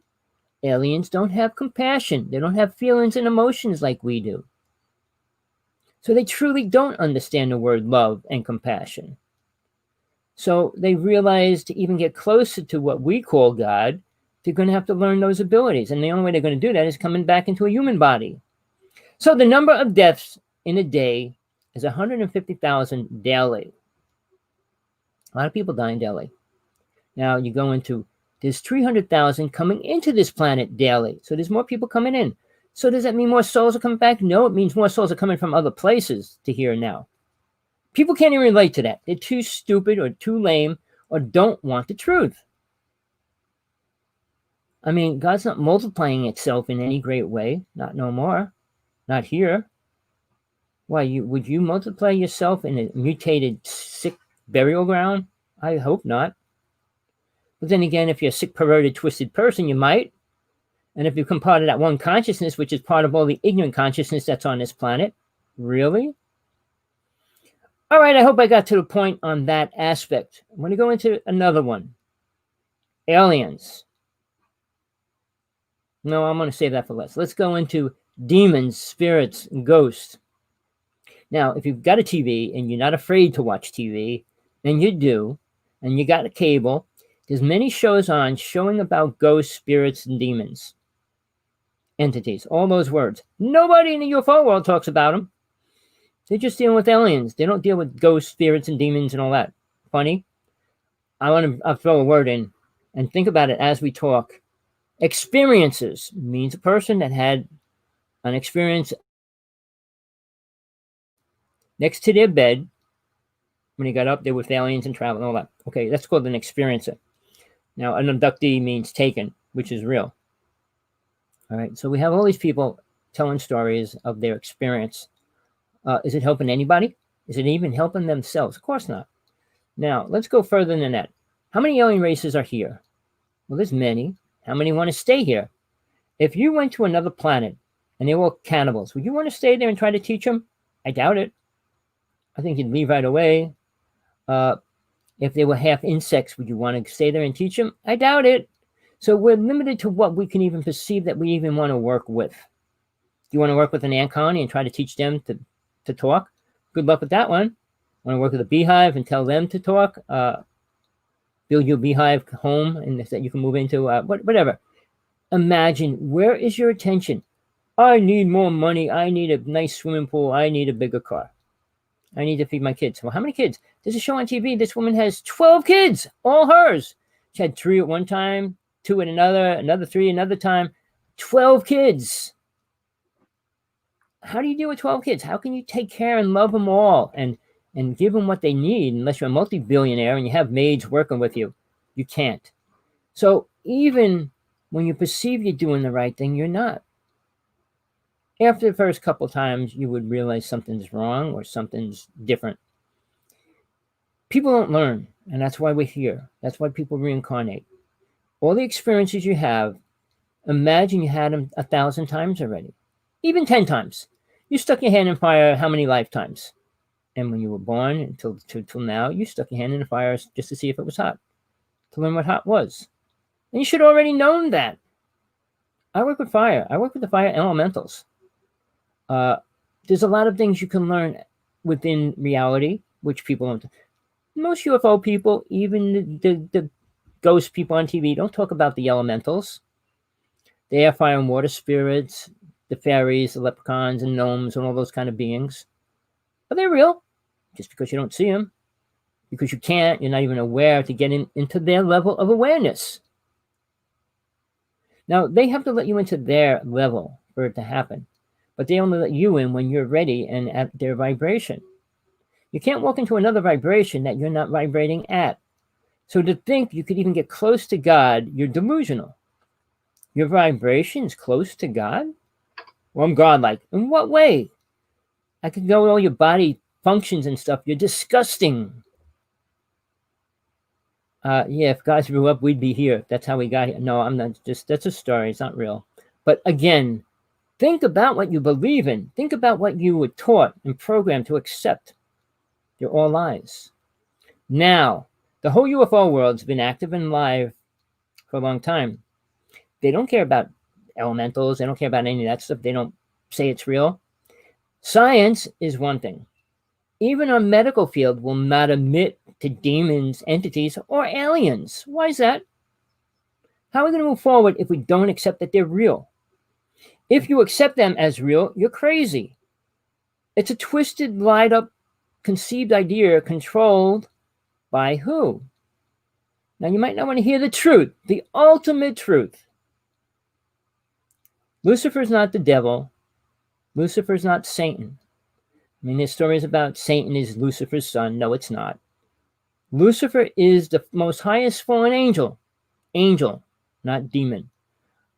Aliens don't have compassion. They don't have feelings and emotions like we do. So they truly don't understand the word love and compassion. So they realize to even get closer to what we call God, they're going to have to learn those abilities. And the only way they're going to do that is coming back into a human body. So the number of deaths in a day is 150,000 daily. A lot of people die daily. Now you go into, there's 300,000 coming into this planet daily. So there's more people coming in. So does that mean more souls are coming back? No, it means more souls are coming from other places to here now. People can't even relate to that. They're too stupid or too lame or don't want the truth. I mean, God's not multiplying itself in any great way. Not no more. Not here. Why, would you multiply yourself in a mutated, sick burial ground? I hope not. But then again, if you're a sick, perverted, twisted person, you might. And if you become part of that one consciousness, which is part of all the ignorant consciousness that's on this planet, really? All right, I hope I got to the point on that aspect. I'm going to go into another one. Aliens. No, I'm going to save that for last. Let's go into demons, spirits, and ghosts. Now, if you've got a TV and you're not afraid to watch TV, and you do, and you got a cable, there's many shows on showing about ghosts, spirits, and demons. Entities, all those words. Nobody in the UFO world talks about them. They're just dealing with aliens. They don't deal with ghosts, spirits, and demons and all that. Funny. I'll throw a word in and think about it as we talk. Experiences means a person that had an experience next to their bed when he got up there with aliens and travel and all that. Okay, that's called an experiencer. Now, an abductee means taken, which is real. All right, so we have all these people telling stories of their experience. Is it helping anybody? Is it even helping themselves? Of course not. Now, let's go further than that. How many alien races are here? Well, there's many. How many want to stay here? If you went to another planet and they were all cannibals, would you want to stay there and try to teach them? I doubt it. I think you'd leave right away. If they were half insects, would you want to stay there and teach them? I doubt it. So we're limited to what we can even perceive that we even want to work with. Do you want to work with an ant colony and try to teach them to talk? Good luck with that one. Want to work with a beehive and tell them to talk? Build your beehive home and that you can move into, whatever. Imagine, where is your attention? I need more money. I need a nice swimming pool. I need a bigger car. I need to feed my kids. Well, how many kids? There's a show on TV. This woman has 12 kids, all hers. She had 3 at one time, 2 at another 3 another time. 12 kids. How do you deal with 12 kids? How can you take care and love them all and give them what they need unless you're a multi-billionaire and you have maids working with you? You can't. So even when you perceive you're doing the right thing, you're not. After the first couple times, you would realize something's wrong or something's different. People don't learn, and that's why we're here. That's why people reincarnate. All the experiences you have, imagine you had them 1,000 times already, even 10 times. You stuck your hand in fire how many lifetimes? And when you were born until now, you stuck your hand in the fire just to see if it was hot, to learn what hot was. And you should have already known that. I work with fire. I work with the fire elementals. There's a lot of things you can learn within reality, which people don't. Most UFO people, even the ghost people on TV, don't talk about the elementals. The air, fire, and water spirits, the fairies, the leprechauns, and gnomes, and all those kind of beings. Are they real? Just because you don't see them. Because you can't, you're not even aware to get into their level of awareness. Now, they have to let you into their level for it to happen. But they only let you in when you're ready and at their vibration. You can't walk into another vibration that you're not vibrating at. So to think you could even get close to God, you're delusional. Your vibration is close to God? Well, I'm godlike. In what way? I could know all your body functions and stuff. You're disgusting. Yeah, if God grew up, we'd be here. That's how we got here. No, I'm not. That's a story. It's not real. But again, think about what you believe in. Think about what you were taught and programmed to accept. They're all lies. Now, the whole UFO world's been active and live for a long time. They don't care about elementals. They don't care about any of that stuff. They don't say it's real. Science is one thing. Even our medical field will not admit to demons, entities, or aliens. Why is that? How are we going to move forward if we don't accept that they're real? If you accept them as real, you're crazy. It's a twisted, lied up, conceived idea controlled by who? Now, you might not want to hear the truth, the ultimate truth. Lucifer's not the devil. Lucifer's not Satan. I mean, there's stories about Satan is Lucifer's son. No, it's not. Lucifer is the most highest fallen angel. Angel, not demon.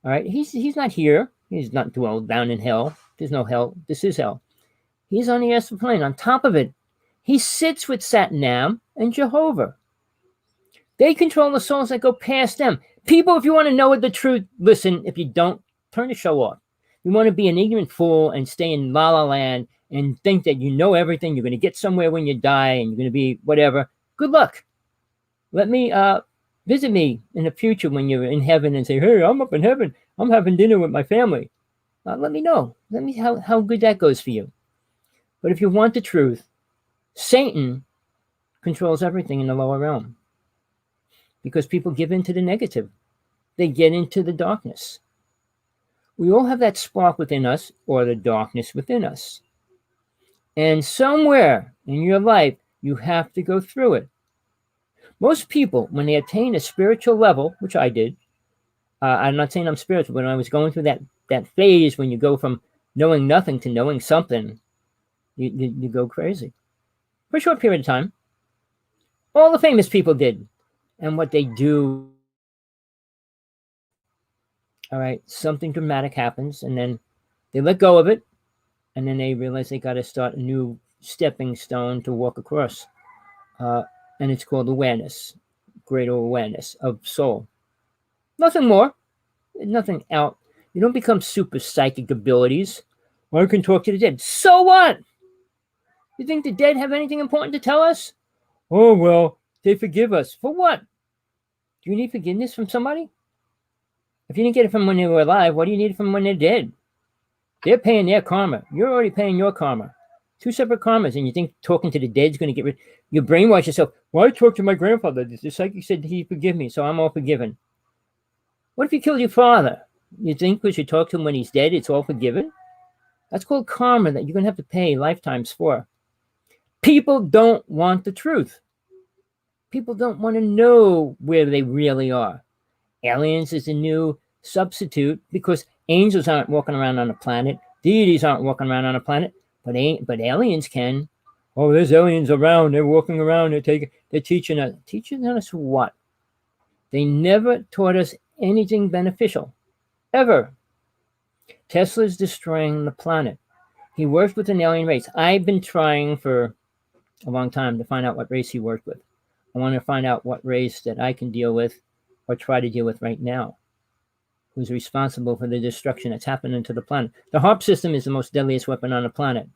All right? He's not here. He's not dwelled down in hell. There's no hell. This is hell. He's on the astral plane. On top of it, he sits with Satnam and Jehovah. They control the souls that go past them. People, if you want to know the truth, listen. If you don't, turn the show off. You want to be an ignorant fool and stay in la la land and think that you know everything. You're going to get somewhere when you die and you're going to be whatever. Good luck. Let me visit me in the future when you're in heaven and say, hey, I'm up in heaven. I'm having dinner with my family. Let me know. Let me how good that goes for you. But if you want the truth, Satan controls everything in the lower realm because people give into the negative. They get into the darkness. We all have that spark within us or the darkness within us. And somewhere in your life, you have to go through it. Most people, when they attain a spiritual level, which I did, I'm not saying I'm spiritual, but when I was going through that phase when you go from knowing nothing to knowing something, you go crazy. For a short period of time. All the famous people did. And what they do, all right, something dramatic happens, and then they let go of it, and then they realize they got to start a new stepping stone to walk across. And it's called awareness, greater awareness of soul. Nothing more, nothing out. You don't become super psychic abilities. Or I can talk to the dead. So what? You think the dead have anything important to tell us? Oh, well, they forgive us. For what? Do you need forgiveness from somebody? If you didn't get it from when they were alive, what do you need it from when they're dead? They're paying their karma. You're already paying your karma. Two separate karmas, and you think talking to the dead is going to get rid. You brainwash yourself. Well, I talked to my grandfather. The psychic said he forgive me, so I'm all forgiven. What if you killed your father? You think because you talk to him when he's dead, it's all forgiven? That's called karma that you're going to have to pay lifetimes for. People don't want the truth. People don't want to know where they really are. Aliens is a new substitute because angels aren't walking around on a planet. Deities aren't walking around on a planet, but aliens can. Oh, there's aliens around. They're walking around. They're teaching us. Teaching us what? They never taught us anything beneficial, ever. Tesla's destroying the planet. He worked with an alien race. I've been trying for a long time to find out what race he worked with. I want to find out what race that I can deal with or try to deal with right now, who's responsible for the destruction that's happening to the planet. The HARP system is the most deadliest weapon on the planet.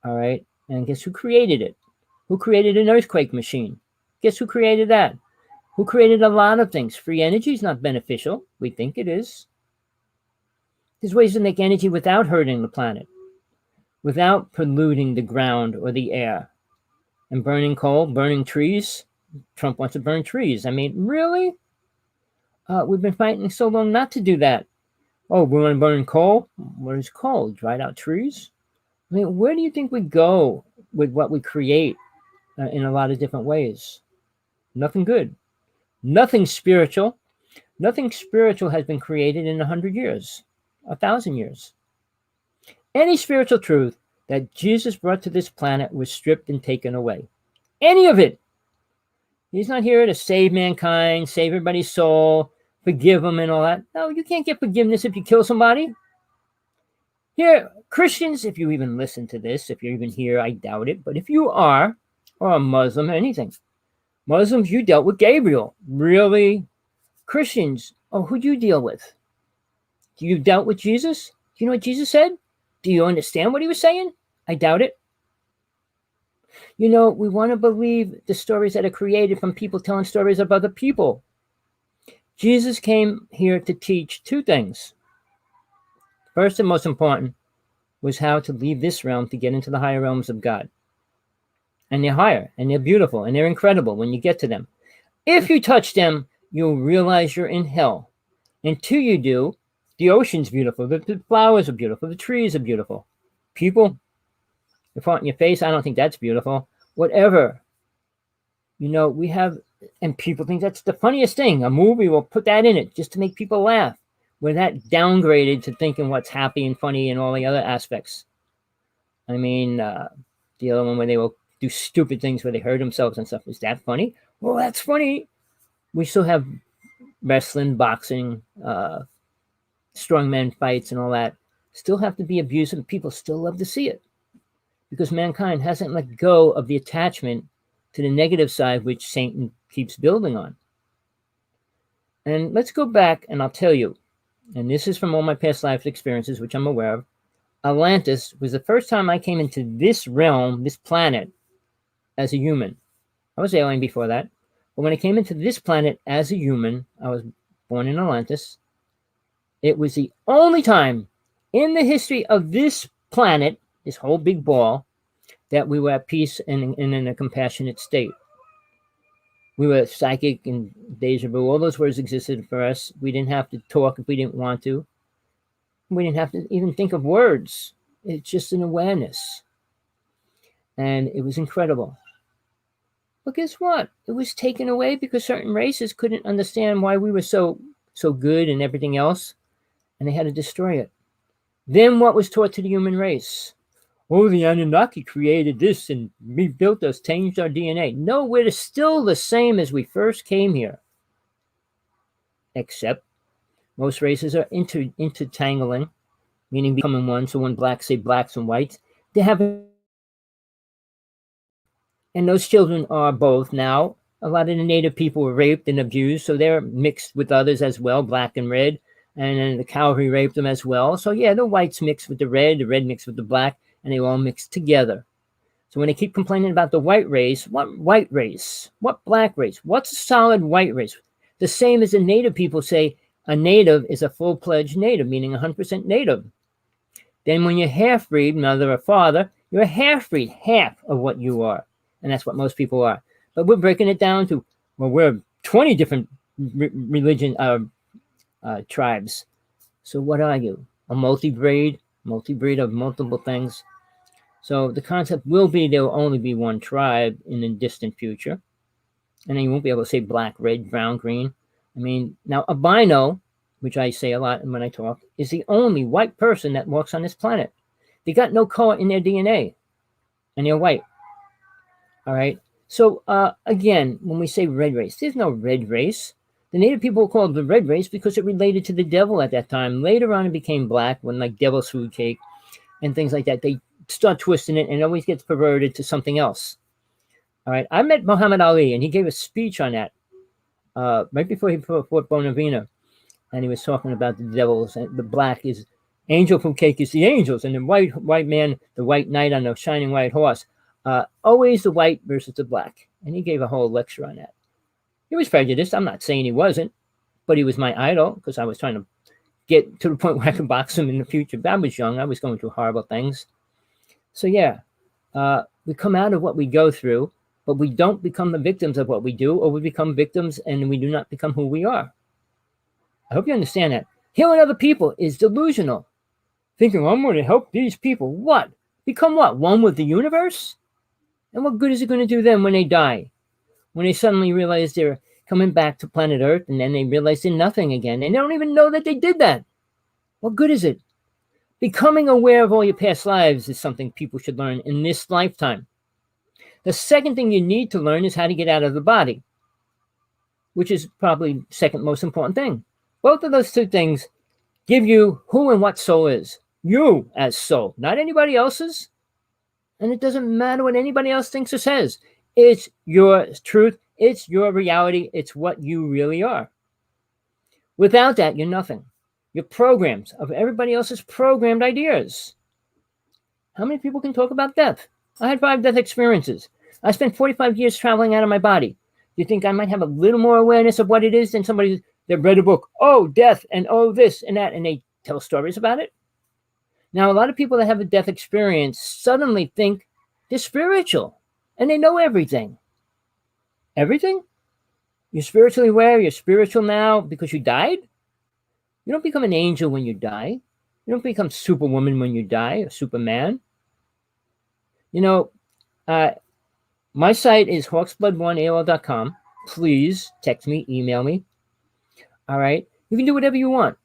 All right? And guess who created it? Who created an earthquake machine? Guess who created that? Who created a lot of things? Free energy is not beneficial. We think it is. There's ways to make energy without hurting the planet, without polluting the ground or the air. And burning coal, burning trees. Trump wants to burn trees. I mean, really? We've been fighting so long not to do that. Oh, we want to burn coal? What is coal? Dried out trees? I mean, where do you think we go with what we create in a lot of different ways? Nothing good. Nothing spiritual. Nothing spiritual has been created in 100 years, 1,000 years. Any spiritual truth that Jesus brought to this planet was stripped and taken away. Any of it. He's not here to save mankind, save everybody's soul, forgive them and all that. No, you can't get forgiveness if you kill somebody. Here, Christians, if you even listen to this, if you're even here, I doubt it, but if you are, or a Muslim, anything. Muslims, you dealt with Gabriel. Really? Christians, oh, who'd you deal with? Do you dealt with Jesus? Do you know what Jesus said? Do you understand what he was saying? I doubt it. You know, we want to believe the stories that are created from people telling stories of other people. Jesus came here to teach two things. First and most important was how to leave this realm to get into the higher realms of God. And they're higher, and they're beautiful, and they're incredible when you get to them. If you touch them, you'll realize you're in hell. Until you do, the ocean's beautiful, the flowers are beautiful, the trees are beautiful. People, the font in your face, I don't think that's beautiful. Whatever. You know, we have, and people think that's the funniest thing. A movie will put that in it just to make people laugh. We're that downgraded to thinking what's happy and funny and all the other aspects. I mean, the other one where they will do stupid things where they hurt themselves and stuff. Is that funny? Well, that's funny. We still have wrestling, boxing, strongman fights and all that. Still have to be abusive. People still love to see it. because mankind hasn't let go of the attachment to the negative side, which Satan keeps building on. And let's go back, and I'll tell you, and this is from all my past life experiences, which I'm aware of. Atlantis was the first time I came into this realm, this planet, as a human. I was alien before that. But when I came into this planet as a human, I was born in Atlantis. It was the only time in the history of this planet, this whole big ball, that we were at peace and in a compassionate state. We were psychic and deja vu. All those words existed for us. We didn't have to talk if we didn't want to. We didn't have to even think of words. It's just an awareness. And it was incredible. But guess what? It was taken away because certain races couldn't understand why we were so good and everything else, and they had to destroy it. Then what was taught to the human race? Oh, the Anunnaki created this and rebuilt us, changed our DNA. No, we're still the same as we first came here. Except most races are intertangling, meaning becoming one. So when blacks say blacks and whites, they have, and those children are both now. A lot of the native people were raped and abused, so they're mixed with others as well, black and red. And then the cavalry raped them as well. So yeah, the whites mixed with the red mixed with the black, and they all mixed together. So when they keep complaining about the white race, what white race? What black race? What's a solid white race? The same as the native people say, a native is a full-fledged native, meaning 100% native. Then when you're half-breed, mother or father, you're a half-breed, half of what you are. And that's what most people are. But we're breaking it down to, well, we're 20 different tribes. So what are you? A multi-breed of multiple things. So the concept will be there will only be one tribe in the distant future. And then you won't be able to say black, red, brown, green. I mean, now albino, which I say a lot when I talk, is the only white person that walks on this planet. They got no color in their DNA, and they're white. All right. So again, when we say red race, there's no red race. The native people called it the red race because it related to the devil at that time. Later on, it became black when like devil's food cake and things like that. They start twisting it and it always gets perverted to something else. All right. I met Muhammad Ali and he gave a speech on that right before he fought Bonavina. And he was talking about the devils and the black is angel food cake is the angels and the white man, the white knight on the shining white horse. Always the white versus the black. And he gave a whole lecture on that. He was prejudiced. I'm not saying he wasn't, but he was my idol because I was trying to get to the point where I could box him in the future. But I was young. I was going through horrible things. So yeah, we come out of what we go through, but we don't become the victims of what we do, or we become victims and we do not become who we are. I hope you understand that. Healing other people is delusional. Thinking, I'm going to help these people. What? Become what? One with the universe? And what good is it going to do them when they die? When they suddenly realize they're coming back to planet Earth and then they realize they're nothing again and they don't even know that they did that. What good is it? Becoming aware of all your past lives is something people should learn in this lifetime. The second thing you need to learn is how to get out of the body, which is probably the second most important thing. Both of those two things give you who and what soul is. You as soul, not anybody else's. And it doesn't matter what anybody else thinks or says. It's your truth. It's your reality. It's what you really are. Without that, you're nothing. You're programs of everybody else's programmed ideas. How many people can talk about death? I had 5 death experiences. I spent 45 years traveling out of my body. You think I might have a little more awareness of what it is than somebody that read a book, oh, death, and oh, this and that, and they tell stories about it? Now, a lot of people that have a death experience suddenly think they're spiritual. And they know everything. Everything? You're spiritually aware, you're spiritual now because you died? You don't become an angel when you die. You don't become Superwoman when you die, or Superman. You know, my site is hawksblood1aol.com. Please text me, email me. All right? You can do whatever you want.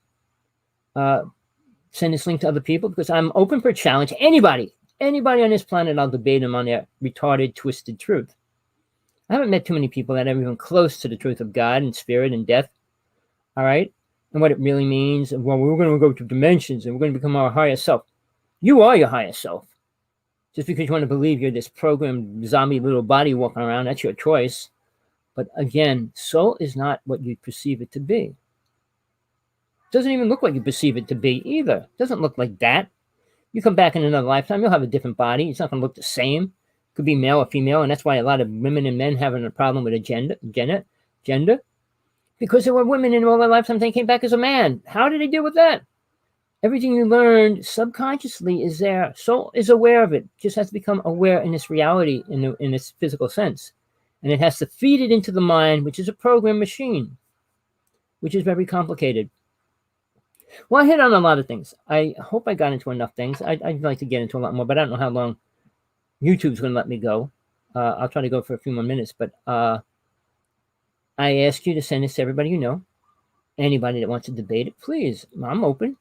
Send this link to other people because I'm open for a challenge. Anybody on this planet, I'll debate them on their retarded, twisted truth. I haven't met too many people that are even close to the truth of God and spirit and death. All right? And what it really means. Well, we're going to go to dimensions and we're going to become our higher self. You are your higher self. Just because you want to believe you're this programmed zombie little body walking around, that's your choice. But again, soul is not what you perceive it to be. It doesn't even look like you perceive it to be either. It doesn't look like that. You come back in another lifetime, you'll have a different body. It's not going to look the same. It could be male or female, and that's why a lot of women and men having a problem with a gender, because there were women in all their lifetimes they came back as a man. How did they deal with that? Everything you learned subconsciously is there. Soul is aware of it. Just has to become aware in this reality, in this physical sense. And it has to feed it into the mind, which is a program machine, which is very complicated. Well, I hit on a lot of things. I hope I got into enough things. I'd like to get into a lot more, but I don't know how long YouTube's going to let me go. I'll try to go for a few more minutes, but I ask you to send this to everybody you know. Anybody that wants to debate it, please. I'm open.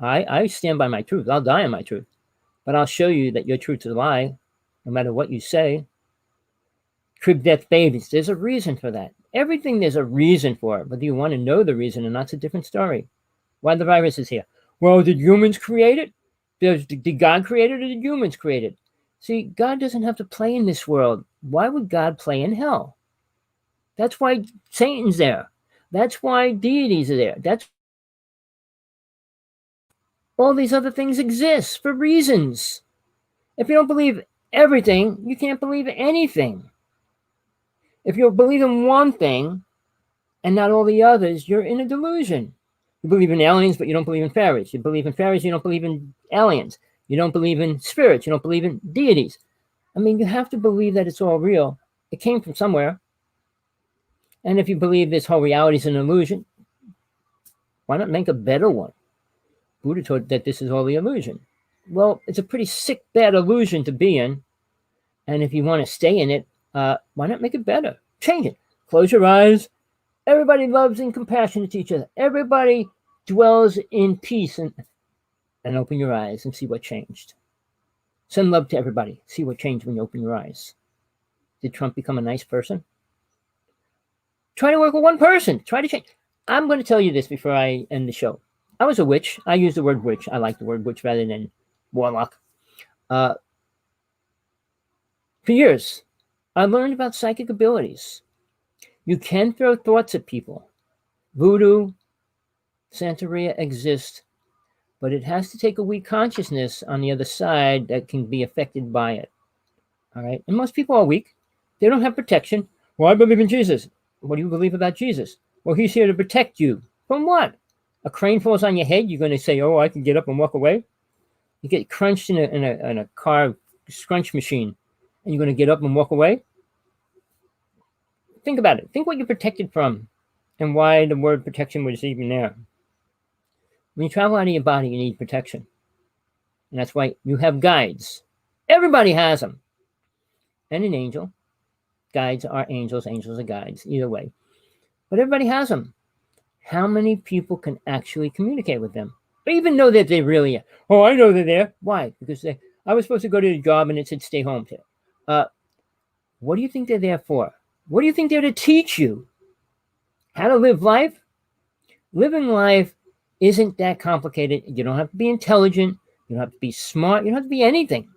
I stand by my truth. I'll die on my truth. But I'll show you that your truth is a lie, no matter what you say. Crib death babies, there's a reason for that. Everything there's a reason for it. Whether you want to know the reason or not, it's a different story. Why the virus is here? Well, did humans create it? Did God create it or did humans create it? See, God doesn't have to play in this world. Why would God play in hell? That's why Satan's there. That's why deities are there. That's all these other things exist for reasons. If you don't believe everything, you can't believe anything. If you believe in one thing and not all the others, you're in a delusion. You believe in aliens, but you don't believe in fairies. You believe in fairies, you don't believe in aliens. You don't believe in spirits. You don't believe in deities. I mean, you have to believe that it's all real. It came from somewhere. And if you believe this whole reality is an illusion, why not make a better one? Buddha taught that this is all the illusion. Well, it's a pretty sick, bad illusion to be in. And if you want to stay in it, why not make it better? Change it. Close your eyes. Everybody loves and compassionate to each other. Everybody dwells in peace. And open your eyes and see what changed. Send love to everybody. See what changed when you open your eyes. Did Trump become a nice person? Try to work with one person. Try to change. I'm going to tell you this before I end the show. I was a witch. I use the word witch. I like the word witch rather than warlock. For years, I learned about psychic abilities. You can throw thoughts at people. Voodoo, Santeria exist, but it has to take a weak consciousness on the other side that can be affected by it. All right? And most people are weak. They don't have protection. Well, I believe in Jesus. What do you believe about Jesus? Well, he's here to protect you. From what? A crane falls on your head, you're going to say, oh, I can get up and walk away? You get crunched in a car scrunch machine, and you're going to get up and walk away? Think about it. Think what you're protected from and why the word protection was even there. When you travel out of your body, you need protection. And that's why you have guides. Everybody has them. And an angel. Guides are angels. Angels are guides. Either way. But everybody has them. How many people can actually communicate with them? Or even know that they're really there? Oh, I know they're there. Why? Because I was supposed to go to the job and it said stay home today. What do you think they're there for? What do you think they're to teach you? How to live life? Living life isn't that complicated. You don't have to be intelligent. You don't have to be smart. You don't have to be anything.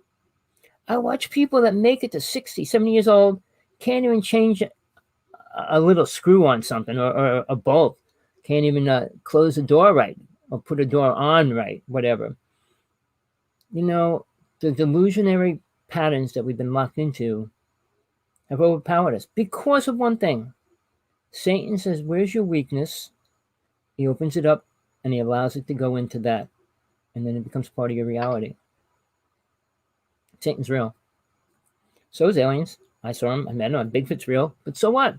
I watch people that make it to 60, 70 years old, can't even change a little screw on something or a bolt. Can't even close the door right or put a door on right, whatever. You know, the delusionary patterns that we've been locked into have overpowered us because of one thing. Satan says, where's your weakness? He opens it up and he allows it to go into that. And then it becomes part of your reality. Satan's real. So is aliens. I saw him. I met him. Bigfoot's real. But so what?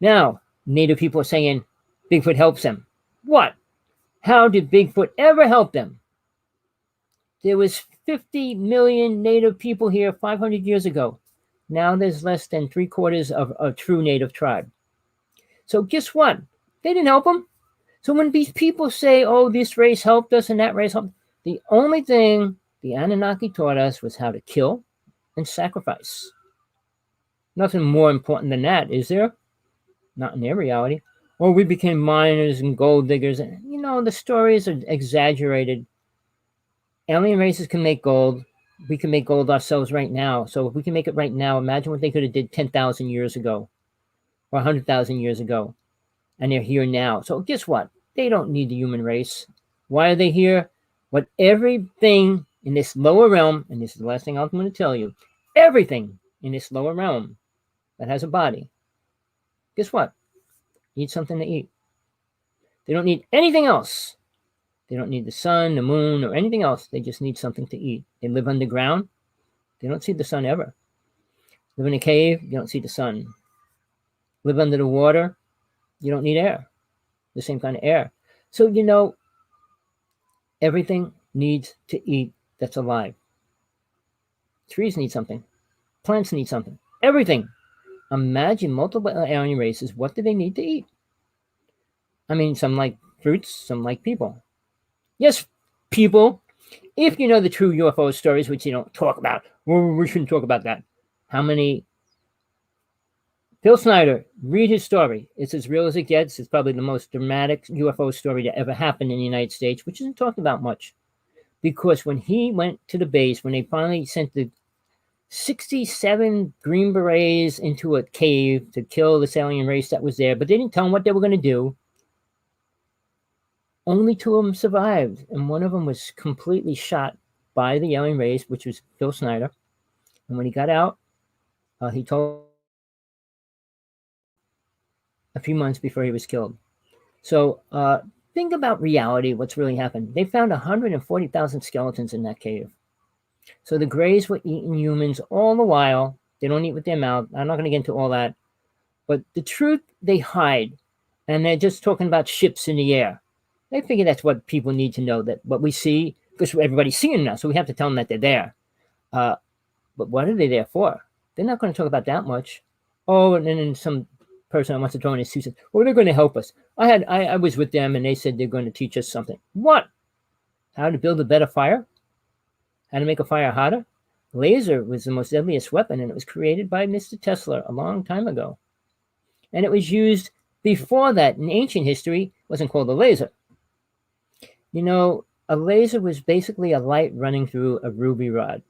Now, Native people are saying Bigfoot helps them. What? How did Bigfoot ever help them? There was 50 million Native people here 500 years ago. Now there's less than 3/4 of a true Native tribe. So guess what? They didn't help them. So when these people say, oh, this race helped us and that race helped, the only thing the Anunnaki taught us was how to kill and sacrifice. Nothing more important than that, is there? Not in their reality. Or we became miners and gold diggers. And, you know, the stories are exaggerated. Alien races can make gold. we can make gold ourselves right now. So if we can make it right now, imagine what they could have did 10,000 years ago or 100,000 years ago. And they're here now. So guess what? They don't need the human race. Why are they here? But everything in this lower realm, and this is the last thing I'm going to tell you, everything in this lower realm that has a body, guess what? Needs something to eat. They don't need anything else. They don't need the sun, the moon, or anything else. They just need something to eat. They live underground. They don't see the sun ever. Live in a cave. You don't see the sun. Live under the water. You don't need air. The same kind of air. So, everything needs to eat that's alive. Trees need something. Plants need something. Everything. Imagine multiple alien races. What do they need to eat? I mean, some like fruits, some like people. Yes, people. If you know the true UFO stories, which you don't talk about, we shouldn't talk about that. How many? Phil Snyder, read his story. It's as real as it gets. It's probably the most dramatic UFO story to ever happen in the United States, which isn't talked about much. Because when he went to the base, when they finally sent the 67 Green Berets into a cave to kill this alien race that was there, but they didn't tell them what they were going to do. Only 2 of them survived, and one of them was completely shot by the alien race, which was Phil Snyder. And when he got out, he told a few months before he was killed. So think about reality, what's really happened. They found 140,000 skeletons in that cave. So the Greys were eating humans all the while. They don't eat with their mouth. I'm not going to get into all that. But the truth, they hide. And they're just talking about ships in the air. I figure that's what people need to know, that what we see, because everybody's seeing them now, so we have to tell them that they're there. But what are they there for? They're not going to talk about that much. Oh, and then some person wants to throw in his 2 cents. Well, they're going to help us. I was with them, and they said they're going to teach us something. What? How to build a better fire? How to make a fire hotter? Laser was the most deadliest weapon, and it was created by Mr. Tesla a long time ago. And it was used before that in ancient history. It wasn't called a laser. A laser was basically a light running through a ruby rod.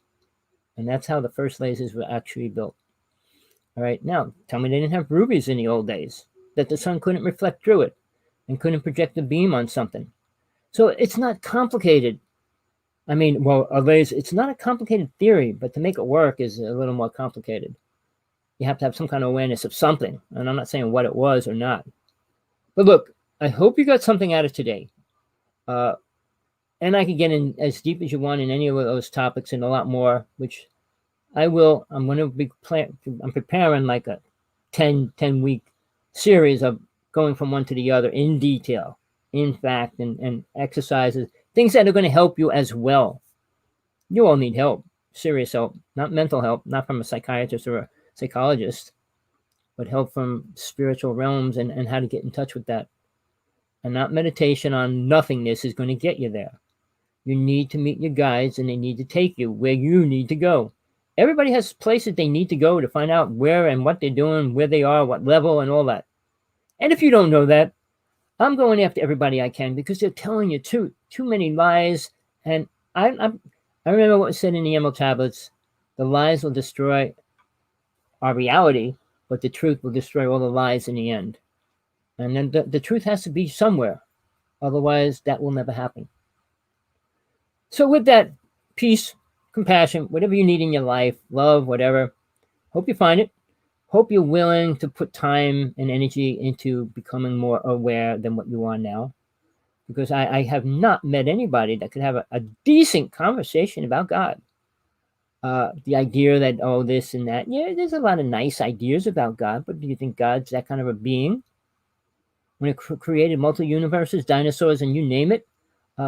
And that's how the first lasers were actually built. All right, now, tell me they didn't have rubies in the old days, that the sun couldn't reflect through it and couldn't project a beam on something. So it's not complicated. I mean, well, a laser, it's not a complicated theory, but to make it work is a little more complicated. You have to have some kind of awareness of something. And I'm not saying what it was or not. But look, I hope you got something out of today. And I can get in as deep as you want in any of those topics and a lot more, which I will. I'm going to be I'm preparing like a 10-week series of going from one to the other in detail, in fact, and exercises, things that are going to help you as well. You all need help, serious help, not mental help, not from a psychiatrist or a psychologist, but help from spiritual realms and how to get in touch with that. And not meditation on nothingness is going to get you there. You need to meet your guides, and they need to take you where you need to go. Everybody has places they need to go to find out where and what they're doing, where they are, what level, and all that. And if you don't know that, I'm going after everybody I can, because they're telling you too many lies. And I remember what was said in the Emerald Tablets: the lies will destroy our reality, but the truth will destroy all the lies in the end. And then the truth has to be somewhere. Otherwise, that will never happen. So with that, peace, compassion, whatever you need in your life, love, whatever, hope you find it. Hope you're willing to put time and energy into becoming more aware than what you are now. Because I have not met anybody that could have a decent conversation about God. The idea that, oh, this and that. Yeah, there's a lot of nice ideas about God, but do you think God's that kind of a being? When it created multi-universes, dinosaurs, and you name it,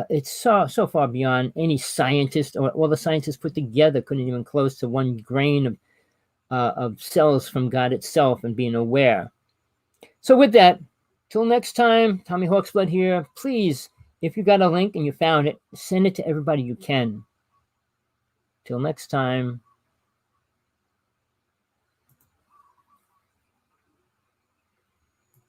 it's so far beyond any scientist, or all the scientists put together couldn't even close to 1 grain of cells from God itself and being aware. So with that, till next time, Tommy Hawksblood here. Please, if you got a link and you found it, send it to everybody you can. Till next time.